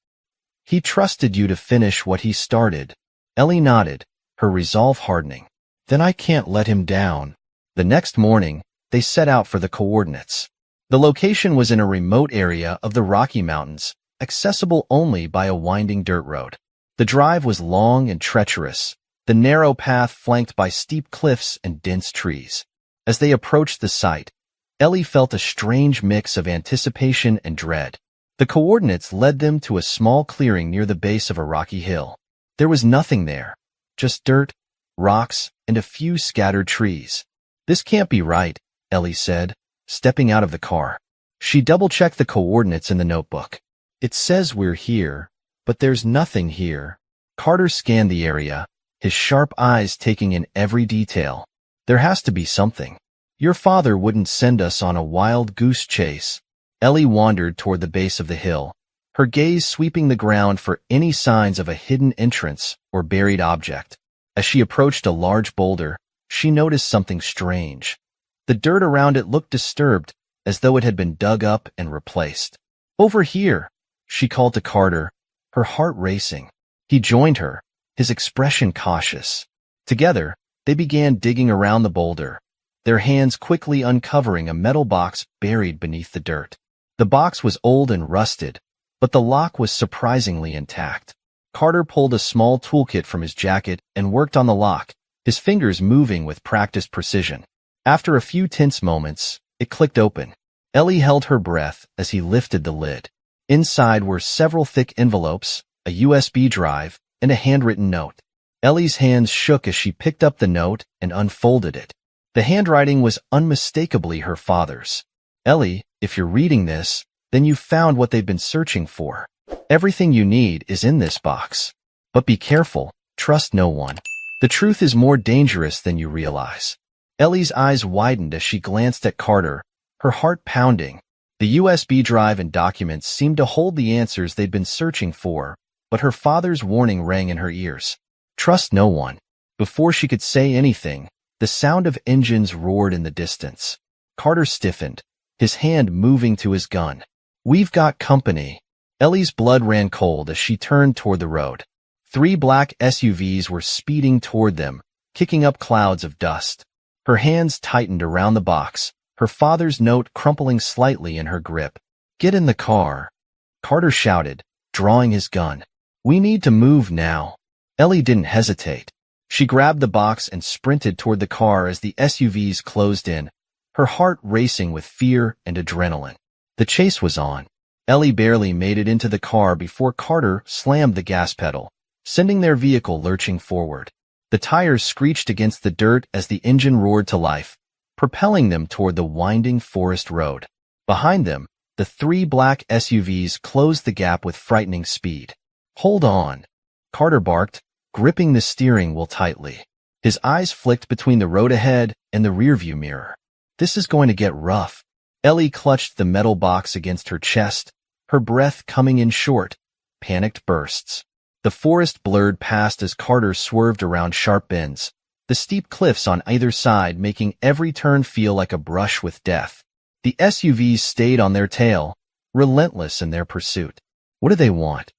He trusted you to finish what he started." Ellie nodded, her resolve hardening. "Then I can't let him down." The next morning, they set out for the coordinates. The location was in a remote area of the Rocky Mountains, accessible only by a winding dirt road. The drive was long and treacherous, the narrow path flanked by steep cliffs and dense trees. As they approached the site, Ellie felt a strange mix of anticipation and dread. The coordinates led them to a small clearing near the base of a rocky hill. There was nothing there, just dirt, rocks, and a few scattered trees. "This can't be right," Ellie said, stepping out of the car. She double-checked the coordinates in the notebook. "It says we're here, but there's nothing here." Carter scanned the area, his sharp eyes taking in every detail. "There has to be something. Your father wouldn't send us on a wild goose chase." Ellie wandered toward the base of the hill, her gaze sweeping the ground for any signs of a hidden entrance or buried object. As she approached a large boulder, she noticed something strange. The dirt around it looked disturbed, as though it had been dug up and replaced. "Over here," she called to Carter, her heart racing. He joined her, his expression cautious. Together, they began digging around the boulder, their hands quickly uncovering a metal box buried beneath the dirt. The box was old and rusted, but the lock was surprisingly intact. Carter pulled a small toolkit from his jacket and worked on the lock, his fingers moving with practiced precision. After a few tense moments, it clicked open. Ellie held her breath as he lifted the lid. Inside were several thick envelopes, a USB drive, and a handwritten note. Ellie's hands shook as she picked up the note and unfolded it. The handwriting was unmistakably her father's. "Ellie, if you're reading this, then you've found what they've been searching for. Everything you need is in this box. But be careful, trust no one. The truth is more dangerous than you realize." Ellie's eyes widened as she glanced at Carter, her heart pounding. The USB drive and documents seemed to hold the answers they'd been searching for, but her father's warning rang in her ears. Trust no one. Before she could say anything, the sound of engines roared in the distance. Carter stiffened, his hand moving to his gun. "We've got company." Ellie's blood ran cold as she turned toward the road. 3 black SUVs were speeding toward them, kicking up clouds of dust. Her hands tightened around the box, her father's note crumpling slightly in her grip. "Get in the car," Carter shouted, drawing his gun. "We need to move now." Ellie didn't hesitate. She grabbed the box and sprinted toward the car as the SUVs closed in, her heart racing with fear and adrenaline. The chase was on. Ellie barely made it into the car before Carter slammed the gas pedal, sending their vehicle lurching forward. The tires screeched against the dirt as the engine roared to life, propelling them toward the winding forest road. Behind them, the 3 black SUVs closed the gap with frightening speed. "Hold on," Carter barked, gripping the steering wheel tightly. His eyes flicked between the road ahead and the rearview mirror. "This is going to get rough." Ellie clutched the metal box against her chest, her breath coming in short, panicked bursts. The forest blurred past as Carter swerved around sharp bends, the steep cliffs on either side making every turn feel like a brush with death. The SUVs stayed on their tail, relentless in their pursuit. "What do they want?"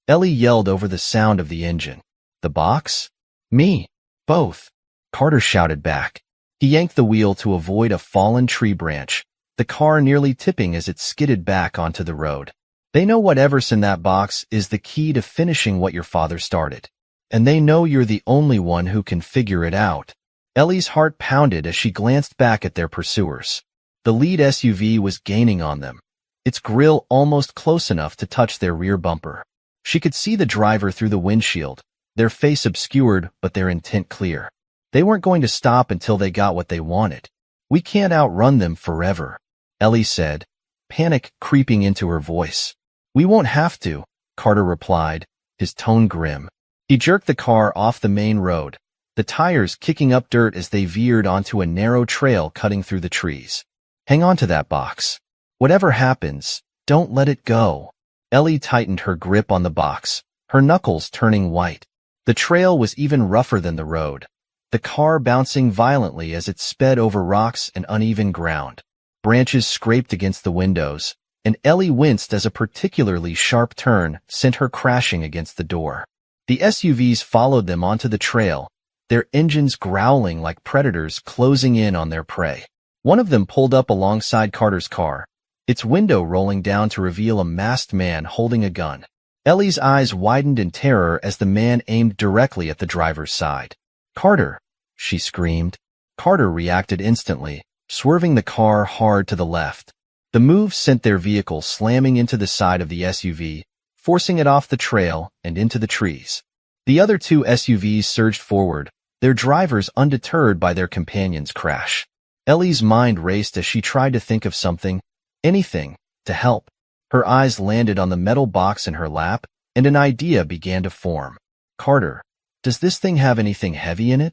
Ellie yelled over the sound of the engine. "The box?" "Me. Both," Carter shouted back. He yanked the wheel to avoid a fallen tree branch, the car nearly tipping as it skidded back onto the road. "They know whatever's in that box is the key to finishing what your father started. And they know you're the only one who can figure it out." Ellie's heart pounded as she glanced back at their pursuers. The lead SUV was gaining on them, its grille almost close enough to touch their rear bumper. She could see the driver through the windshield, their face obscured but their intent clear. They weren't going to stop until they got what they wanted. "We can't outrun them forever," Ellie said, panic creeping into her voice. "We won't have to," Carter replied, his tone grim. He jerked the car off the main road, the tires kicking up dirt as they veered onto a narrow trail cutting through the trees. "Hang on to that box. Whatever happens, don't let it go." Ellie tightened her grip on the box, her knuckles turning white. The trail was even rougher than the road, the car bouncing violently as it sped over rocks and uneven ground. Branches scraped against the windows, and Ellie winced as a particularly sharp turn sent her crashing against the door. The SUVs followed them onto the trail, their engines growling like predators closing in on their prey. One of them pulled up alongside Carter's car, its window rolling down to reveal a masked man holding a gun. Ellie's eyes widened in terror as the man aimed directly at the driver's side. "Carter!" she screamed. Carter reacted instantly, swerving the car hard to the left. The move sent their vehicle slamming into the side of the SUV, forcing it off the trail and into the trees. The other 2 SUVs surged forward, their drivers undeterred by their companion's crash. Ellie's mind raced as she tried to think of something, anything, to help. Her eyes landed on the metal box in her lap, and an idea began to form. "Carter, does this thing have anything heavy in it?"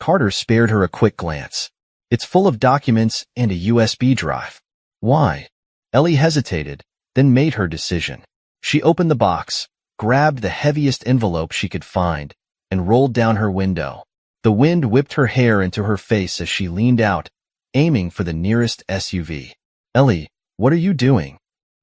Carter spared her a quick glance. "It's full of documents and a USB drive." "Why?" Ellie hesitated, then made her decision. She opened the box, grabbed the heaviest envelope she could find, and rolled down her window. The wind whipped her hair into her face as she leaned out, aiming for the nearest SUV. "Ellie, what are you doing?"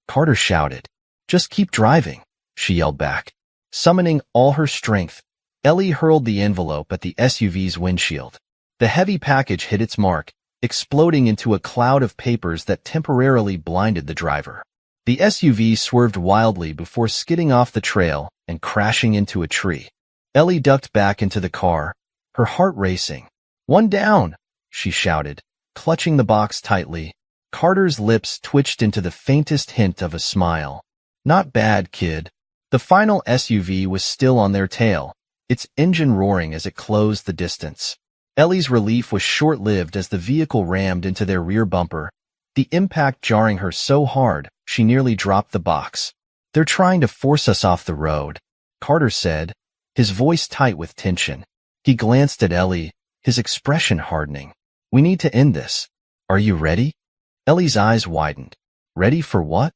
Carter shouted. "Just keep driving," she yelled back. Summoning all her strength, Ellie hurled the envelope at the SUV's windshield. The heavy package hit its mark, exploding into a cloud of papers that temporarily blinded the driver. The SUV swerved wildly before skidding off the trail and crashing into a tree. Ellie ducked back into the car, her heart racing. "One down!" she shouted, clutching the box tightly. Carter's lips twitched into the faintest hint of a smile. "Not bad, kid." The final SUV was still on their tail, its engine roaring as it closed the distance. Ellie's relief was short-lived as the vehicle rammed into their rear bumper, the impact jarring her so hard she nearly dropped the box. "They're trying to force us off the road," Carter said, his voice tight with tension. He glanced at Ellie, his expression hardening. "We need to end this. Are you ready?" Ellie's eyes widened. "Ready for what?"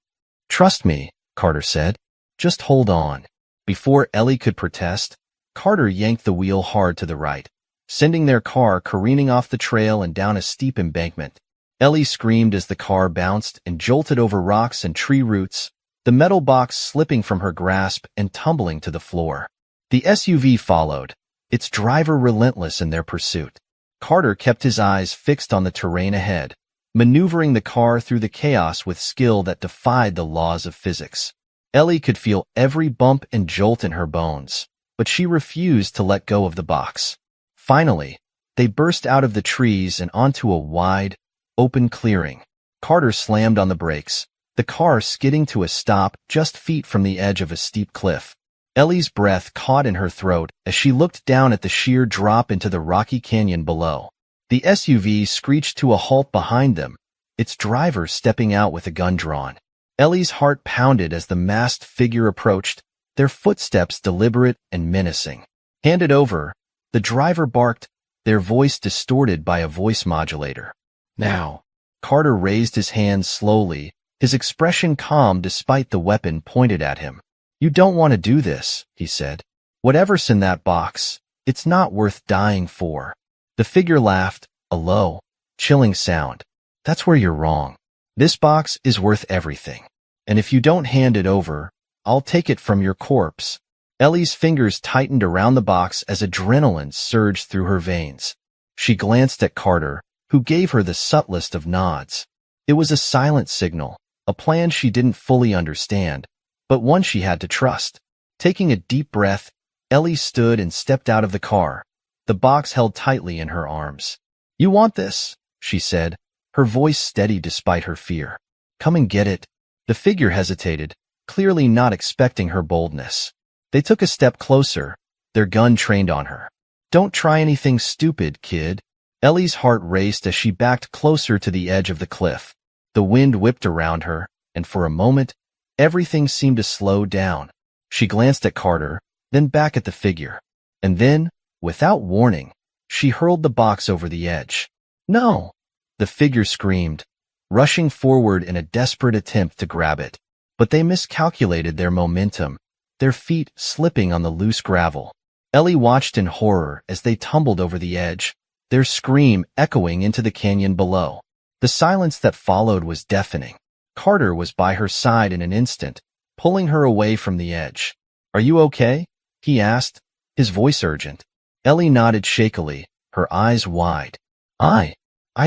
"Trust me," Carter said. "Just hold on." Before Ellie could protest, Carter yanked the wheel hard to the right, sending their car careening off the trail and down a steep embankment. Ellie screamed as the car bounced and jolted over rocks and tree roots, the metal box slipping from her grasp and tumbling to the floor. The SUV followed, its driver relentless in their pursuit. Carter kept his eyes fixed on the terrain ahead, maneuvering the car through the chaos with skill that defied the laws of physics. Ellie could feel every bump and jolt in her bones, but she refused to let go of the box. Finally, they burst out of the trees and onto a wide, open clearing. Carter slammed on the brakes, the car skidding to a stop just feet from the edge of a steep cliff. Ellie's breath caught in her throat as she looked down at the sheer drop into the rocky canyon below. The SUV screeched to a halt behind them, its driver stepping out with a gun drawn. Ellie's heart pounded as the masked figure approached, their footsteps deliberate and menacing. "Hand it over," the driver barked, their voice distorted by a voice modulator. "Now." Carter raised his hands slowly, his expression calm despite the weapon pointed at him. "You don't want to do this," he said. "Whatever's in that box, it's not worth dying for." The figure laughed, a low, chilling sound. "That's where you're wrong. This box is worth everything. And if you don't hand it over, I'll take it from your corpse." Ellie's fingers tightened around the box as adrenaline surged through her veins. She glanced at Carter, who gave her the subtlest of nods. It was a silent signal, a plan she didn't fully understand, but one she had to trust. Taking a deep breath, Ellie stood and stepped out of the car, the box held tightly in her arms. "You want this," she said, her voice steady despite her fear. "Come and get it." The figure hesitated, clearly not expecting her boldness. They took a step closer, their gun trained on her. "Don't try anything stupid, kid." Ellie's heart raced as she backed closer to the edge of the cliff. The wind whipped around her, and for a moment, everything seemed to slow down. She glanced at Carter, then back at the figure. And then, without warning, she hurled the box over the edge. "No!" the figure screamed, rushing forward in a desperate attempt to grab it. But they miscalculated their momentum, their feet slipping on the loose gravel. Ellie watched in horror as they tumbled over the edge, their scream echoing into the canyon below. The silence that followed was deafening. Carter was by her side in an instant, pulling her away from the edge. "Are you okay?" he asked, his voice urgent. Ellie nodded shakily, her eyes wide. I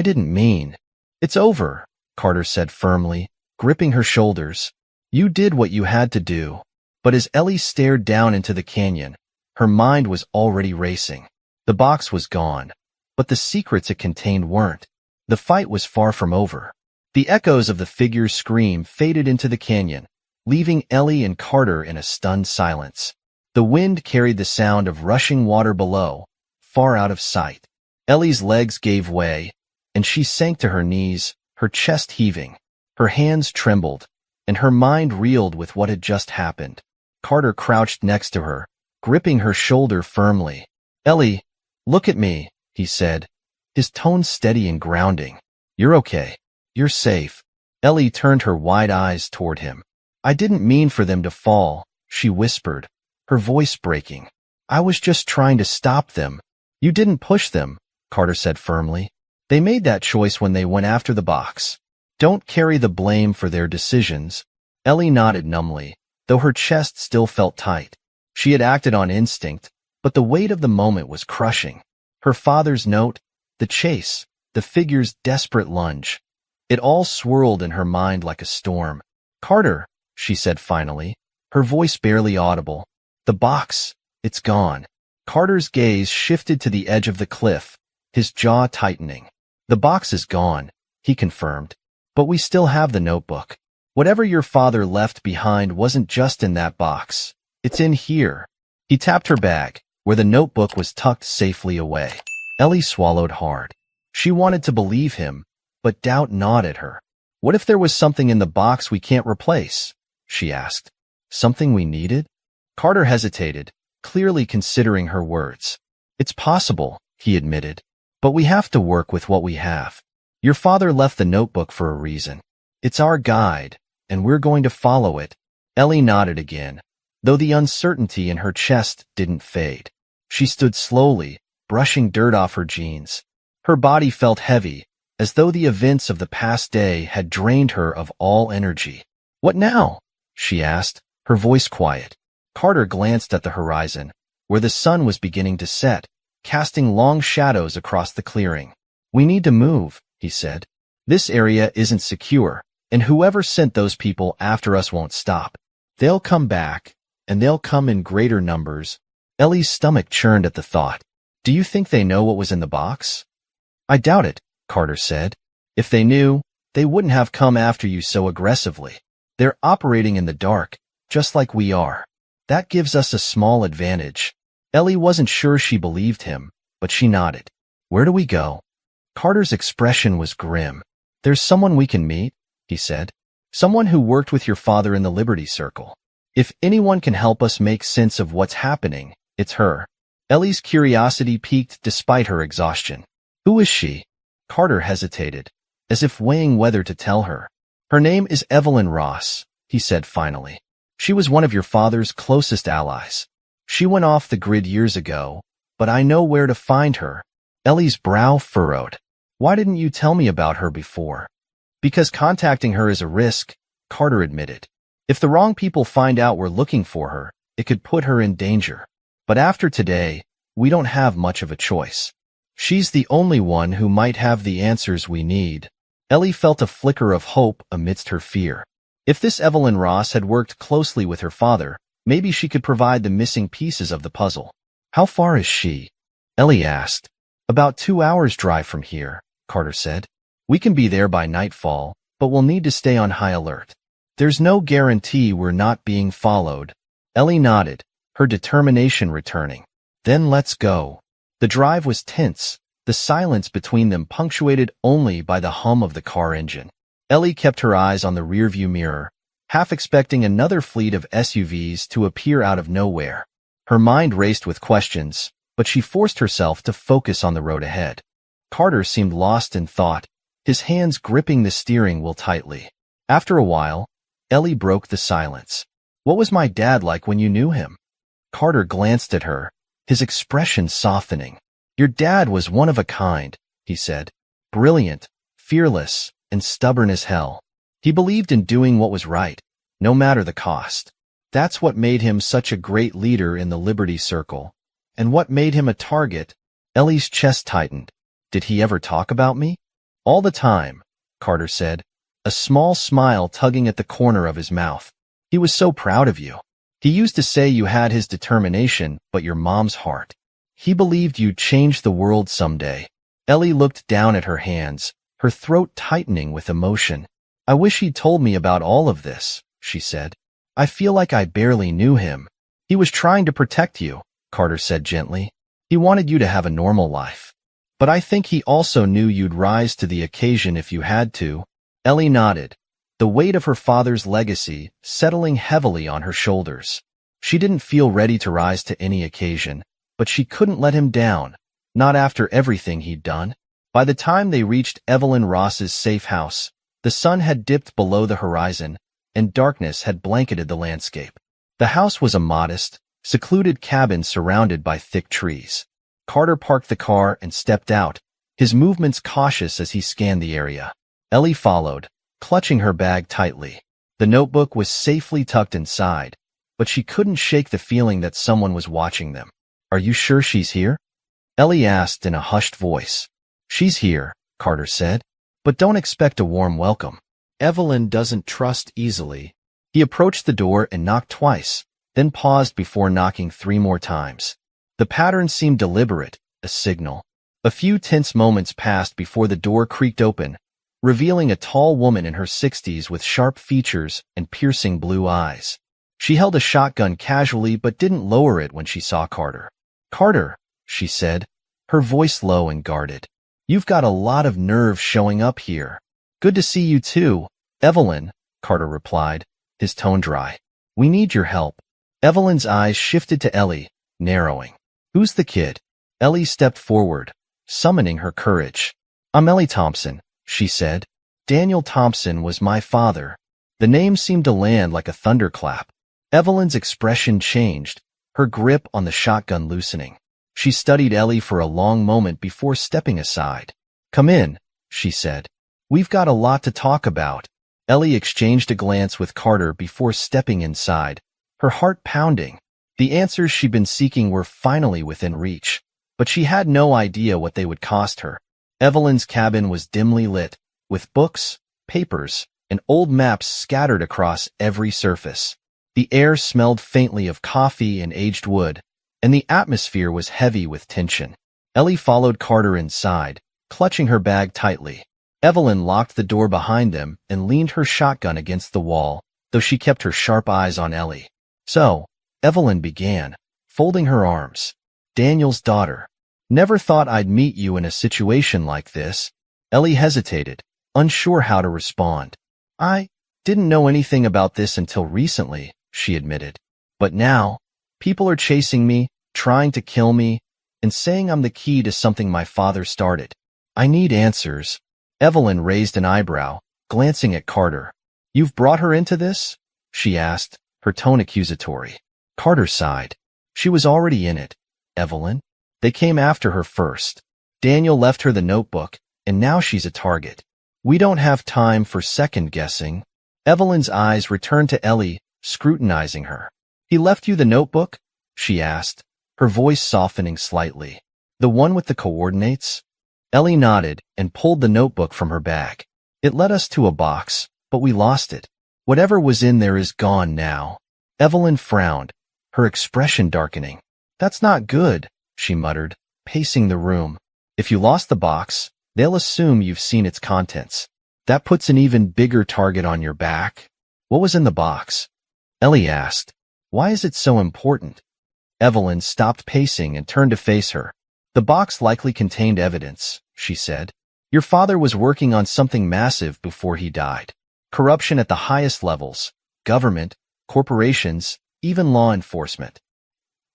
didn't mean." "It's over," Carter said firmly, gripping her shoulders. "You did what you had to do." But as Ellie stared down into the canyon, her mind was already racing. The box was gone, but the secrets it contained weren't. The fight was far from over. The echoes of the figure's scream faded into the canyon, leaving Ellie and Carter in a stunned silence. The wind carried the sound of rushing water below, far out of sight. Ellie's legs gave way, and she sank to her knees, her chest heaving. Her hands trembled, and her mind reeled with what had just happened. Carter crouched next to her, gripping her shoulder firmly. "Ellie, look at me," he said, his tone steady and grounding. "You're okay. You're safe." Ellie turned her wide eyes toward him. "I didn't mean for them to fall," she whispered, her voice breaking. "I was just trying to stop them." "You didn't push them," Carter said firmly. "They made that choice when they went after the box. Don't carry the blame for their decisions." Ellie nodded numbly, though her chest still felt tight. She had acted on instinct, but the weight of the moment was crushing. Her father's note, the chase, the figure's desperate lunge. It all swirled in her mind like a storm. Carter, she said finally, her voice barely audible. The box, it's gone. Carter's gaze shifted to the edge of the cliff, his jaw tightening. The box is gone, he confirmed. But we still have the notebook. Whatever your father left behind wasn't just in that box. It's in here. He tapped her bag, where the notebook was tucked safely away. Ellie swallowed hard. She wanted to believe him, but doubt gnawed at her. What if there was something in the box we can't replace? She asked. Something we needed? Carter hesitated, clearly considering her words. It's possible, he admitted, but we have to work with what we have. Your father left the notebook for a reason. It's our guide, and we're going to follow it. Ellie nodded again, though the uncertainty in her chest didn't fade. She stood slowly, brushing dirt off her jeans. Her body felt heavy, as though the events of the past day had drained her of all energy. What now? She asked, her voice quiet. Carter glanced at the horizon, where the sun was beginning to set, casting long shadows across the clearing. We need to move, he said. This area isn't secure, and whoever sent those people after us won't stop. They'll come back, and they'll come in greater numbers. Ellie's stomach churned at the thought. Do you think they know what was in the box? I doubt it, Carter said. If they knew, they wouldn't have come after you so aggressively. They're operating in the dark, just like we are. That gives us a small advantage. Ellie wasn't sure she believed him, but she nodded. Where do we go? Carter's expression was grim. There's someone we can meet, he said. Someone who worked with your father in the Liberty Circle. If anyone can help us make sense of what's happening, it's her. Ellie's curiosity piqued despite her exhaustion. Who is she? Carter hesitated, as if weighing whether to tell her. Her name is Evelyn Ross, he said finally. She was one of your father's closest allies. She went off the grid years ago, but I know where to find her. Ellie's brow furrowed. Why didn't you tell me about her before? Because contacting her is a risk, Carter admitted. If the wrong people find out we're looking for her, it could put her in danger. But after today, we don't have much of a choice. She's the only one who might have the answers we need. Ellie felt a flicker of hope amidst her fear. If this Evelyn Ross had worked closely with her father, maybe she could provide the missing pieces of the puzzle. How far is she? Ellie asked. About 2 hours' drive from here, Carter said. We can be there by nightfall, but we'll need to stay on high alert. There's no guarantee we're not being followed. Ellie nodded, her determination returning. Then let's go. The drive was tense, the silence between them punctuated only by the hum of the car engine. Ellie kept her eyes on the rearview mirror, half expecting another fleet of SUVs to appear out of nowhere. Her mind raced with questions, but she forced herself to focus on the road ahead. Carter seemed lost in thought, his hands gripping the steering wheel tightly. After a while, Ellie broke the silence. What was my dad like when you knew him? Carter glanced at her, his expression softening. Your dad was one of a kind, he said. Brilliant, fearless, and stubborn as hell. He believed in doing what was right, no matter the cost. That's what made him such a great leader in the Liberty Circle. And what made him a target? Ellie's chest tightened. Did he ever talk about me? All the time, Carter said, a small smile tugging at the corner of his mouth. He was so proud of you. He used to say you had his determination, but your mom's heart. He believed you'd change the world someday. Ellie looked down at her hands, her throat tightening with emotion. I wish he'd told me about all of this, she said. I feel like I barely knew him. He was trying to protect you, Carter said gently. He wanted you to have a normal life. But I think he also knew you'd rise to the occasion if you had to. Ellie nodded, the weight of her father's legacy settling heavily on her shoulders. She didn't feel ready to rise to any occasion, but she couldn't let him down, not after everything he'd done. By the time they reached Evelyn Ross's safe house, the sun had dipped below the horizon, and darkness had blanketed the landscape. The house was a modest, secluded cabin surrounded by thick trees. Carter parked the car and stepped out, his movements cautious as he scanned the area. Ellie followed, clutching her bag tightly. The notebook was safely tucked inside, but she couldn't shake the feeling that someone was watching them. Are you sure she's here? Ellie asked in a hushed voice. She's here, Carter said, but don't expect a warm welcome. Evelyn doesn't trust easily. He approached the door and knocked twice, then paused before knocking 3 more times. The pattern seemed deliberate, a signal. A few tense moments passed before the door creaked open, revealing a tall woman in her 60s with sharp features and piercing blue eyes. She held a shotgun casually but didn't lower it when she saw Carter. "Carter," she said, her voice low and guarded. "You've got a lot of nerve showing up here." "Good to see you too, Evelyn," Carter replied, his tone dry. "We need your help." Evelyn's eyes shifted to Ellie, narrowing. "Who's the kid?" Ellie stepped forward, summoning her courage. "I'm Ellie Thompson," she said. "Daniel Thompson was my father." The name seemed to land like a thunderclap. Evelyn's expression changed, her grip on the shotgun loosening. She studied Ellie for a long moment before stepping aside. "Come in," she said. "We've got a lot to talk about." Ellie exchanged a glance with Carter before stepping inside, her heart pounding. The answers she'd been seeking were finally within reach, but she had no idea what they would cost her. Evelyn's cabin was dimly lit, with books, papers, and old maps scattered across every surface. The air smelled faintly of coffee and aged wood, and the atmosphere was heavy with tension. Ellie followed Carter inside, clutching her bag tightly. Evelyn locked the door behind them and leaned her shotgun against the wall, though she kept her sharp eyes on Ellie. "So," Evelyn began, folding her arms. "Daniel's daughter. Never thought I'd meet you in a situation like this." Ellie hesitated, unsure how to respond. "I didn't know anything about this until recently," she admitted. "But now, people are chasing me, trying to kill me, and saying I'm the key to something my father started. I need answers." Evelyn raised an eyebrow, glancing at Carter. "You've brought her into this?" she asked, her tone accusatory. Carter sighed. "She was already in it, Evelyn. They came after her first. Daniel left her the notebook, and now she's a target. We don't have time for second-guessing." Evelyn's eyes returned to Ellie, scrutinizing her. "He left you the notebook?" she asked, her voice softening slightly. "The one with the coordinates?" Ellie nodded and pulled the notebook from her bag. "It led us to a box, but we lost it. Whatever was in there is gone now." Evelyn frowned, her expression darkening. "That's not good," she muttered, pacing the room. "If you lost the box, they'll assume you've seen its contents. That puts an even bigger target on your back." "What was in the box?" Ellie asked. "Why is it so important?" Evelyn stopped pacing and turned to face her. "The box likely contained evidence," she said. "Your father was working on something massive before he died. Corruption at the highest levels, government, corporations, even law enforcement.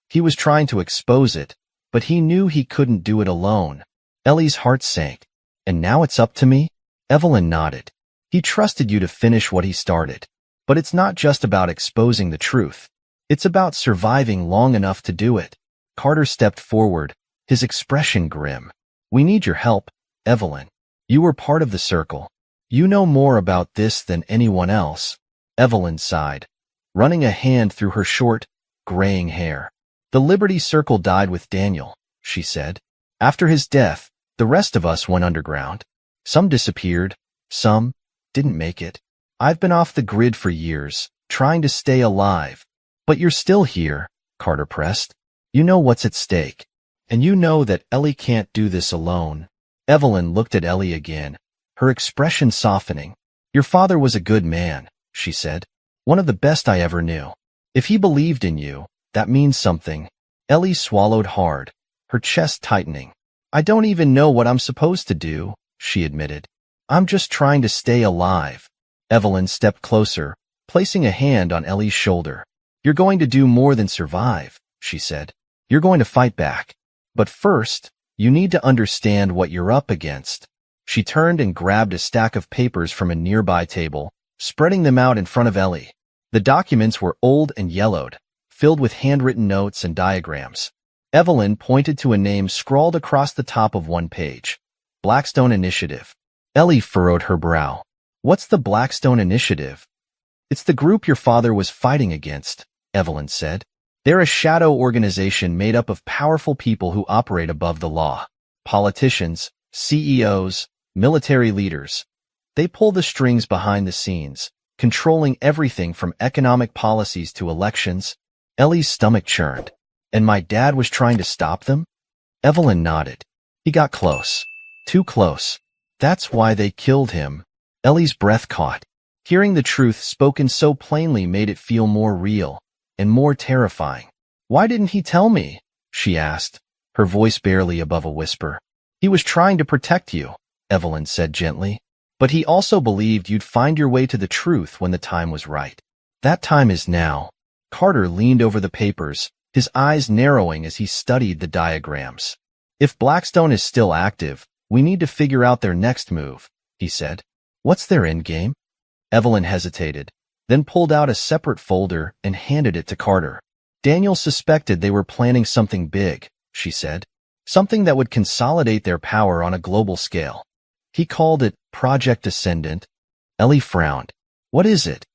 He was trying to expose it, but he knew he couldn't do it alone." Ellie's heart sank. "And now it's up to me?" Evelyn nodded. "He trusted you to finish what he started. But it's not just about exposing the truth. It's about surviving long enough to do it." Carter stepped forward, his expression grim. "We need your help, Evelyn. You were part of the circle. You know more about this than anyone else." Evelyn sighed, running a hand through her short, graying hair. "The Liberty Circle died with Daniel," she said. "After his death, the rest of us went underground. Some disappeared, some didn't make it. I've been off the grid for years, trying to stay alive. But you're still here," Carter pressed. "You know what's at stake. And you know that Ellie can't do this alone." Evelyn looked at Ellie again, her expression softening. "Your father was a good man," she said. "One of the best I ever knew. If he believed in you, that means something." Ellie swallowed hard, her chest tightening. "I don't even know what I'm supposed to do," she admitted. "I'm just trying to stay alive." Evelyn stepped closer, placing a hand on Ellie's shoulder. "You're going to do more than survive," she said. "You're going to fight back. But first, you need to understand what you're up against." She turned and grabbed a stack of papers from a nearby table, spreading them out in front of Ellie. The documents were old and yellowed, filled with handwritten notes and diagrams. Evelyn pointed to a name scrawled across the top of one page. "Blackstone Initiative." Ellie furrowed her brow. "What's the Blackstone Initiative?" "It's the group your father was fighting against," Evelyn said. "They're a shadow organization made up of powerful people who operate above the law. Politicians, CEOs, military leaders. They pull the strings behind the scenes, controlling everything from economic policies to elections. Ellie's stomach churned. And my dad was trying to stop them? Evelyn nodded. He got close. Too close. That's why they killed him. Ellie's breath caught. Hearing the truth spoken so plainly made it feel more real and more terrifying. Why didn't he tell me? She asked, her voice barely above a whisper. He was trying to protect you, Evelyn said gently. But he also believed you'd find your way to the truth when the time was right. That time is now. Carter leaned over the papers, his eyes narrowing as he studied the diagrams. If Blackstone is still active, we need to figure out their next move, he said. What's their endgame? Evelyn hesitated, then pulled out a separate folder and handed it to Carter. Daniel suspected they were planning something big, she said. Something that would consolidate their power on a global scale. He called it Project Ascendant. Ellie frowned. What is it?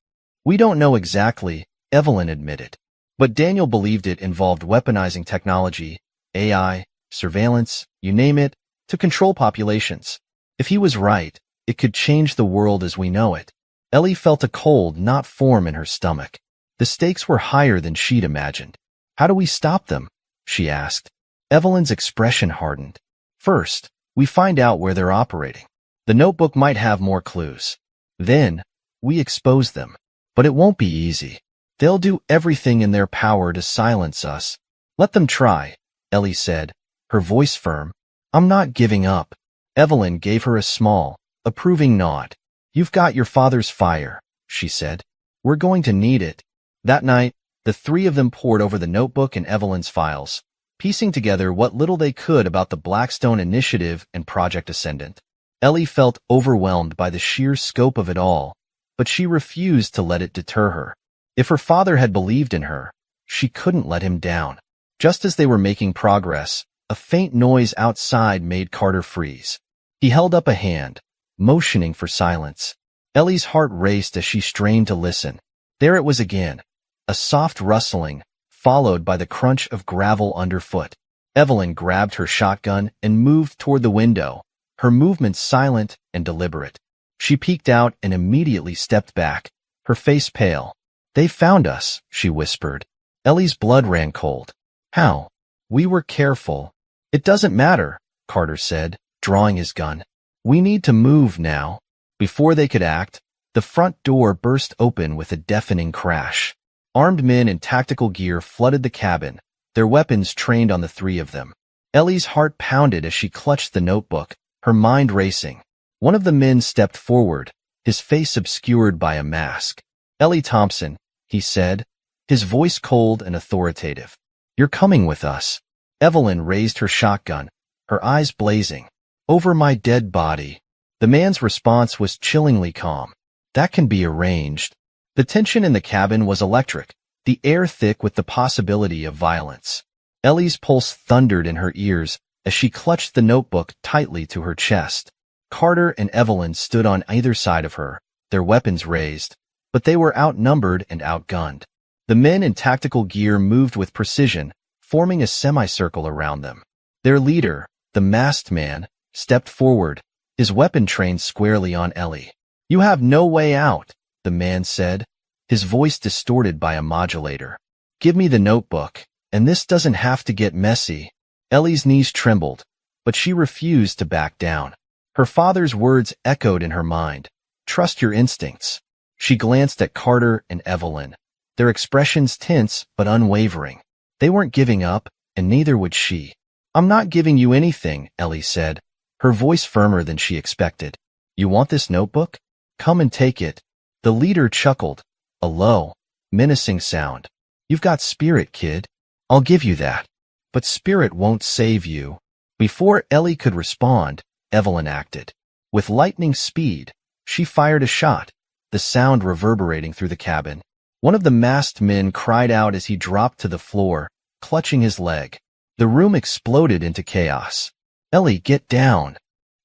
We don't know exactly, Evelyn admitted. But Daniel believed it involved weaponizing technology, AI, surveillance, you name it, to control populations. If he was right, it could change the world as we know it. Ellie felt a cold knot form in her stomach. The stakes were higher than she'd imagined. How do we stop them? She asked. Evelyn's expression hardened. First, we find out where they're operating. The notebook might have more clues. Then, we expose them. But it won't be easy. They'll do everything in their power to silence us. Let them try, Ellie said, her voice firm. I'm not giving up. Evelyn gave her a small, approving nod. You've got your father's fire, she said. We're going to need it. That night, the three of them pored over the notebook and Evelyn's files, piecing together what little they could about the Blackstone Initiative and Project Ascendant. Ellie felt overwhelmed by the sheer scope of it all, but she refused to let it deter her. If her father had believed in her, she couldn't let him down. Just as they were making progress, a faint noise outside made Carter freeze. He held up a hand, motioning for silence. Ellie's heart raced as she strained to listen. There it was again, a soft rustling, followed by the crunch of gravel underfoot. Evelyn grabbed her shotgun and moved toward the window, her movements silent and deliberate. She peeked out and immediately stepped back, her face pale. They found us, she whispered. Ellie's blood ran cold. How? We were careful. It doesn't matter, Carter said, drawing his gun. We need to move now. Before they could act, the front door burst open with a deafening crash. Armed men in tactical gear flooded the cabin, their weapons trained on the three of them. Ellie's heart pounded as she clutched the notebook, her mind racing. One of the men stepped forward, his face obscured by a mask. Ellie Thompson, he said, his voice cold and authoritative. You're coming with us. Evelyn raised her shotgun, her eyes blazing. Over my dead body. The man's response was chillingly calm. That can be arranged. The tension in the cabin was electric, the air thick with the possibility of violence. Ellie's pulse thundered in her ears as she clutched the notebook tightly to her chest. Carter and Evelyn stood on either side of her, their weapons raised, but they were outnumbered and outgunned. The men in tactical gear moved with precision, forming a semicircle around them. Their leader, the masked man, stepped forward, his weapon trained squarely on Ellie. You have no way out, the man said, his voice distorted by a modulator. Give me the notebook, and this doesn't have to get messy. Ellie's knees trembled, but she refused to back down. Her father's words echoed in her mind. Trust your instincts. She glanced at Carter and Evelyn, their expressions tense but unwavering. They weren't giving up, and neither would she. I'm not giving you anything, Ellie said, her voice firmer than she expected. You want this notebook? Come and take it. The leader chuckled, a low, menacing sound. You've got spirit, kid. I'll give you that. But spirit won't save you. Before Ellie could respond, Evelyn acted. With lightning speed, she fired a shot, the sound reverberating through the cabin. One of the masked men cried out as he dropped to the floor, clutching his leg. The room exploded into chaos. Ellie, get down,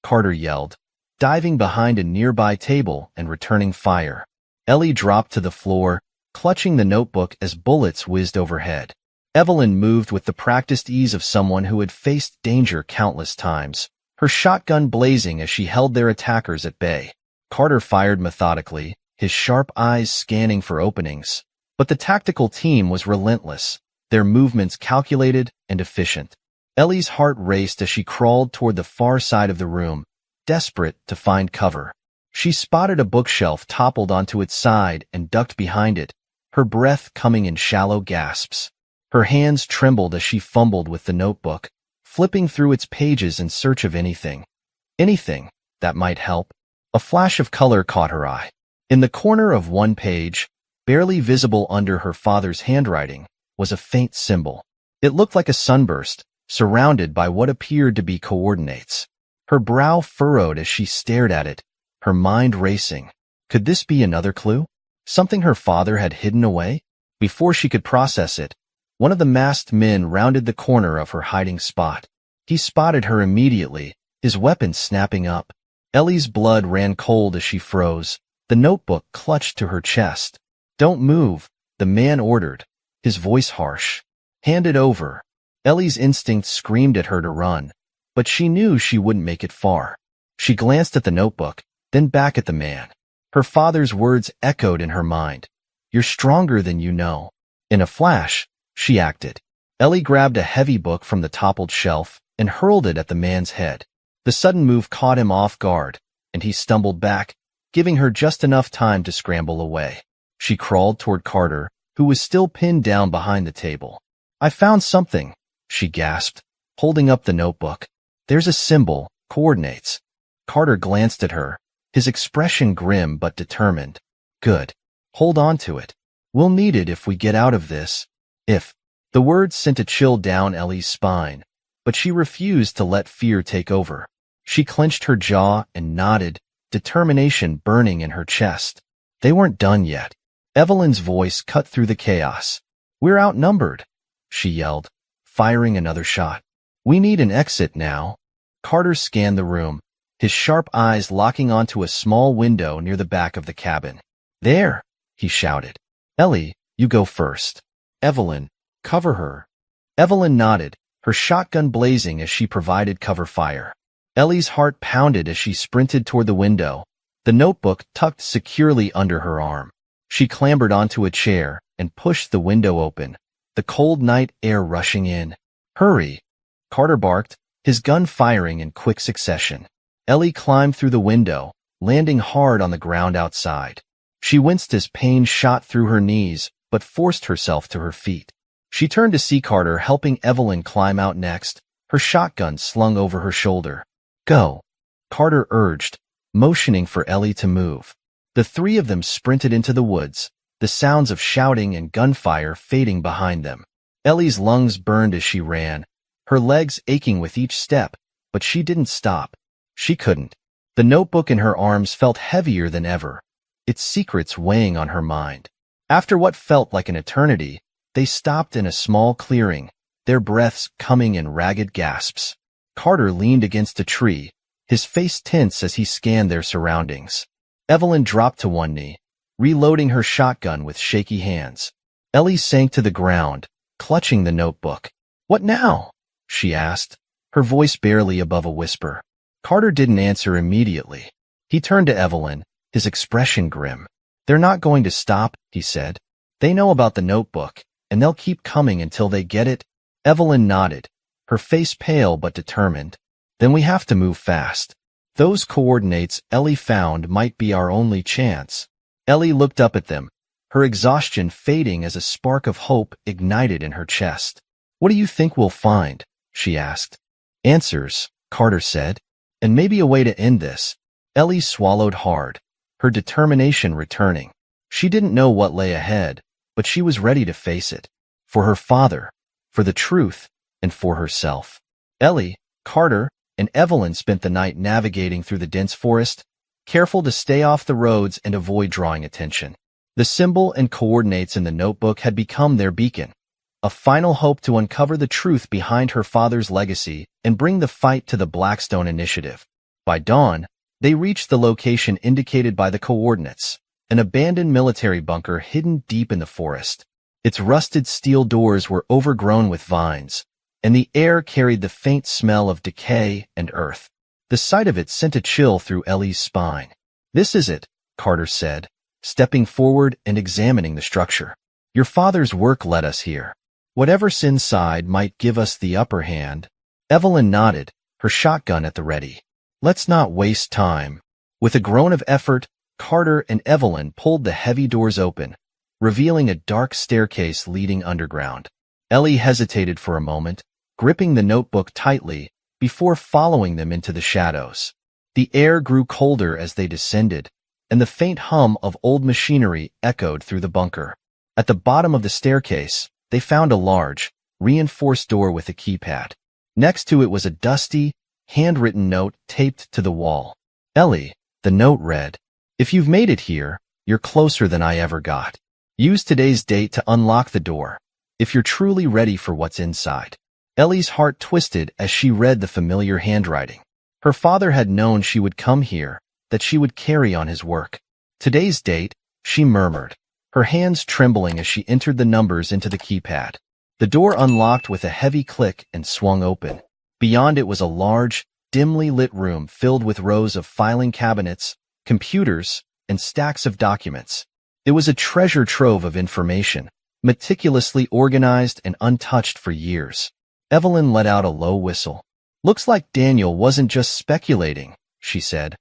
Carter yelled, diving behind a nearby table and returning fire. Ellie dropped to the floor, clutching the notebook as bullets whizzed overhead. Evelyn moved with the practiced ease of someone who had faced danger countless times, her shotgun blazing as she held their attackers at bay. Carter fired methodically, his sharp eyes scanning for openings. But the tactical team was relentless, their movements calculated and efficient. Ellie's heart raced as she crawled toward the far side of the room, desperate to find cover. She spotted a bookshelf toppled onto its side and ducked behind it, her breath coming in shallow gasps. Her hands trembled as she fumbled with the notebook, flipping through its pages in search of anything that might help. A flash of color caught her eye. In the corner of one page, barely visible under her father's handwriting, was a faint symbol. It looked like a sunburst, surrounded by what appeared to be coordinates. Her brow furrowed as she stared at it, her mind racing. Could this be another clue? Something her father had hidden away? Before she could process it, one of the masked men rounded the corner of her hiding spot. He spotted her immediately, his weapon snapping up. Ellie's blood ran cold as she froze, the notebook clutched to her chest. "Don't move," the man ordered, his voice harsh. "Hand it over." Ellie's instinct screamed at her to run, but she knew she wouldn't make it far. She glanced at the notebook, then back at the man. Her father's words echoed in her mind. "You're stronger than you know." In a flash, she acted. Ellie grabbed a heavy book from the toppled shelf and hurled it at the man's head. The sudden move caught him off guard, and he stumbled back, giving her just enough time to scramble away. She crawled toward Carter, who was still pinned down behind the table. "I found something," she gasped, holding up the notebook. "There's a symbol, coordinates." Carter glanced at her, his expression grim but determined. "Good. Hold on to it. We'll need it if we get out of this." "If." The words sent a chill down Ellie's spine, but she refused to let fear take over. She clenched her jaw and nodded, determination burning in her chest. They weren't done yet. Evelyn's voice cut through the chaos. "We're outnumbered," she yelled, firing another shot. "We need an exit now." Carter scanned the room, his sharp eyes locking onto a small window near the back of the cabin. "There," he shouted. "Ellie, you go first. Evelyn, cover her." Evelyn nodded, her shotgun blazing as she provided cover fire. Ellie's heart pounded as she sprinted toward the window, the notebook tucked securely under her arm. She clambered onto a chair and pushed the window open, the cold night air rushing in. "Hurry!" Carter barked, his gun firing in quick succession. Ellie climbed through the window, landing hard on the ground outside. She winced as pain shot through her knees, but forced herself to her feet. She turned to see Carter helping Evelyn climb out next, her shotgun slung over her shoulder. "Go," Carter urged, motioning for Ellie to move. The three of them sprinted into the woods, the sounds of shouting and gunfire fading behind them. Ellie's lungs burned as she ran, her legs aching with each step, but she didn't stop. She couldn't. The notebook in her arms felt heavier than ever, its secrets weighing on her mind. After what felt like an eternity, they stopped in a small clearing, their breaths coming in ragged gasps. Carter leaned against a tree, his face tense as he scanned their surroundings. Evelyn dropped to one knee, reloading her shotgun with shaky hands. Ellie sank to the ground, clutching the notebook. "What now?" she asked, her voice barely above a whisper. Carter didn't answer immediately. He turned to Evelyn, his expression grim. "They're not going to stop," he said. "They know about the notebook, and they'll keep coming until they get it." Evelyn nodded, her face pale but determined. "Then we have to move fast. Those coordinates Ellie found might be our only chance." Ellie looked up at them, her exhaustion fading as a spark of hope ignited in her chest. "What do you think we'll find?" she asked. "Answers," Carter said, "and maybe a way to end this." Ellie swallowed hard, her determination returning. She didn't know what lay ahead, but she was ready to face it. For her father, for the truth, and for herself. Ellie, Carter, and Evelyn spent the night navigating through the dense forest, careful to stay off the roads and avoid drawing attention. The symbol and coordinates in the notebook had become their beacon, a final hope to uncover the truth behind her father's legacy and bring the fight to the Blackstone Initiative. By dawn, they reached the location indicated by the coordinates, an abandoned military bunker hidden deep in the forest. Its rusted steel doors were overgrown with vines, and the air carried the faint smell of decay and earth. The sight of it sent a chill through Ellie's spine. This is it, Carter said, stepping forward and examining the structure. Your father's work led us here. Whatever's inside might give us the upper hand. Evelyn nodded, her shotgun at the ready. Let's not waste time. With a groan of effort, Carter and Evelyn pulled the heavy doors open, revealing a dark staircase leading underground. Ellie hesitated for a moment, gripping the notebook tightly, before following them into the shadows. The air grew colder as they descended, and the faint hum of old machinery echoed through the bunker. At the bottom of the staircase, they found a large, reinforced door with a keypad. Next to it was a dusty, handwritten note taped to the wall. Ellie, the note read, "If you've made it here, you're closer than I ever got. Use today's date to unlock the door, if you're truly ready for what's inside." Ellie's heart twisted as she read the familiar handwriting. Her father had known she would come here, that she would carry on his work. Today's date, she murmured, her hands trembling as she entered the numbers into the keypad. The door unlocked with a heavy click and swung open. Beyond it was a large, dimly lit room filled with rows of filing cabinets, computers, and stacks of documents. It was a treasure trove of information, meticulously organized and untouched for years. Evelyn let out a low whistle. Looks like Daniel wasn't just speculating, she said,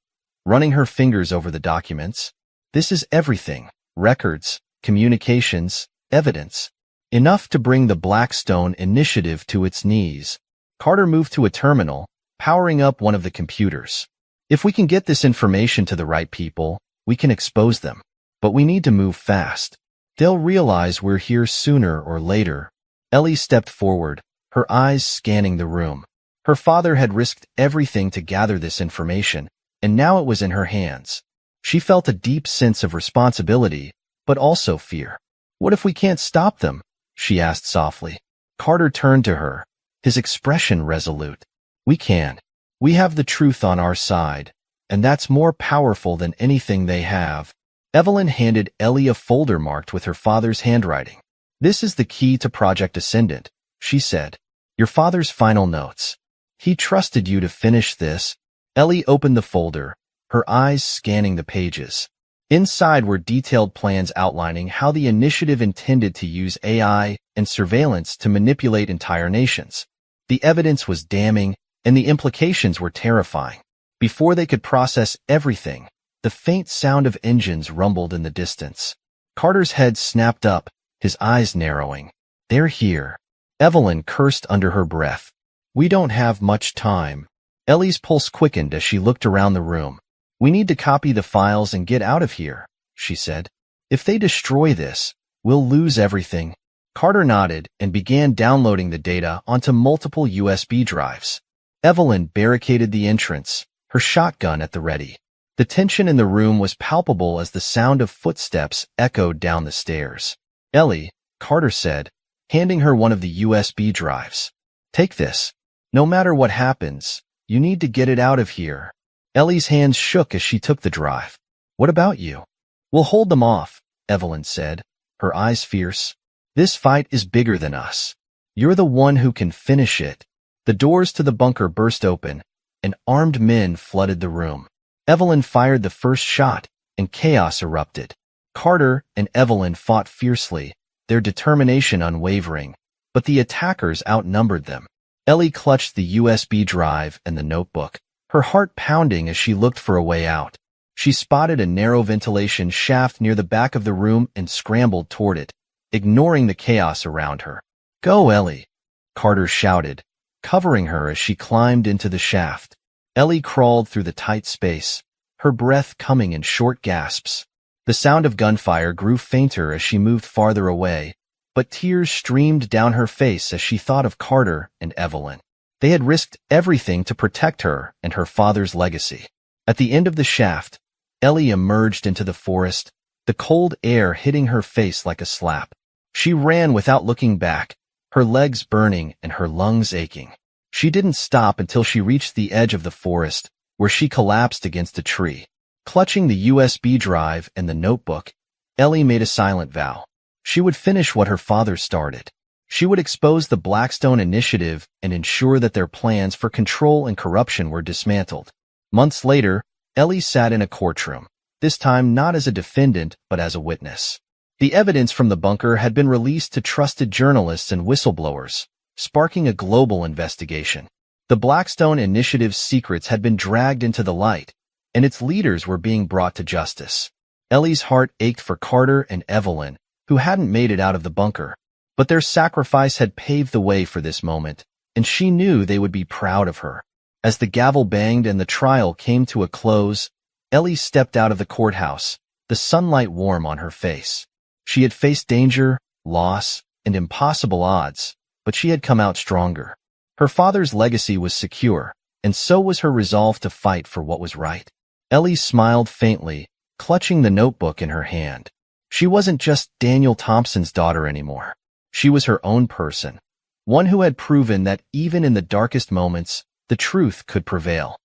running her fingers over the documents. This is everything: records, communications, evidence. Enough to bring the Blackstone initiative to its knees. Carter moved to a terminal, powering up one of the computers. If we can get this information to the right people, we can expose them. But we need to move fast. They'll realize we're here sooner or later. Ellie stepped forward, her eyes scanning the room. Her father had risked everything to gather this information, and now it was in her hands. She felt a deep sense of responsibility, but also fear. What if we can't stop them? She asked softly. Carter turned to her, his expression resolute. We can. We have the truth on our side, and that's more powerful than anything they have. Evelyn handed Ellie a folder marked with her father's handwriting. This is the key to Project Ascendant, she said. Your father's final notes. He trusted you to finish this. Ellie opened the folder, her eyes scanning the pages. Inside were detailed plans outlining how the initiative intended to use AI and surveillance to manipulate entire nations. The evidence was damning, and the implications were terrifying. Before they could process everything, the faint sound of engines rumbled in the distance. Carter's head snapped up, his eyes narrowing. They're here. Evelyn cursed under her breath. We don't have much time. Ellie's pulse quickened as she looked around the room. We need to copy the files and get out of here, she said. If they destroy this, we'll lose everything. Carter nodded and began downloading the data onto multiple USB drives. Evelyn barricaded the entrance, her shotgun at the ready. The tension in the room was palpable as the sound of footsteps echoed down the stairs. Ellie, Carter said, handing her one of the USB drives. Take this. No matter what happens, you need to get it out of here. Ellie's hands shook as she took the drive. What about you? We'll hold them off, Evelyn said, her eyes fierce. This fight is bigger than us. You're the one who can finish it. The doors to the bunker burst open, and armed men flooded the room. Evelyn fired the first shot, and chaos erupted. Carter and Evelyn fought fiercely, their determination unwavering, but the attackers outnumbered them. Ellie clutched the USB drive and the notebook, her heart pounding as she looked for a way out. She spotted a narrow ventilation shaft near the back of the room and scrambled toward it, ignoring the chaos around her. Go, Ellie, Carter shouted, covering her as she climbed into the shaft. Ellie crawled through the tight space, her breath coming in short gasps. The sound of gunfire grew fainter as she moved farther away, but tears streamed down her face as she thought of Carter and Evelyn. They had risked everything to protect her and her father's legacy. At the end of the shaft, Ellie emerged into the forest, the cold air hitting her face like a slap. She ran without looking back, her legs burning and her lungs aching. She didn't stop until she reached the edge of the forest, where she collapsed against a tree. Clutching the USB drive and the notebook, Ellie made a silent vow. She would finish what her father started. She would expose the Blackstone initiative and ensure that their plans for control and corruption were dismantled. Months later, Ellie sat in a courtroom, this time not as a defendant but as a witness. The evidence from the bunker had been released to trusted journalists and whistleblowers, sparking a global investigation. The Blackstone Initiative's secrets had been dragged into the light, and its leaders were being brought to justice. Ellie's heart ached for Carter and Evelyn, who hadn't made it out of the bunker. But their sacrifice had paved the way for this moment, and she knew they would be proud of her. As the gavel banged and the trial came to a close, Ellie stepped out of the courthouse, the sunlight warm on her face. She had faced danger, loss, and impossible odds, but she had come out stronger. Her father's legacy was secure, and so was her resolve to fight for what was right. Ellie smiled faintly, clutching the notebook in her hand. She wasn't just Daniel Thompson's daughter anymore. She was her own person, one who had proven that even in the darkest moments, the truth could prevail.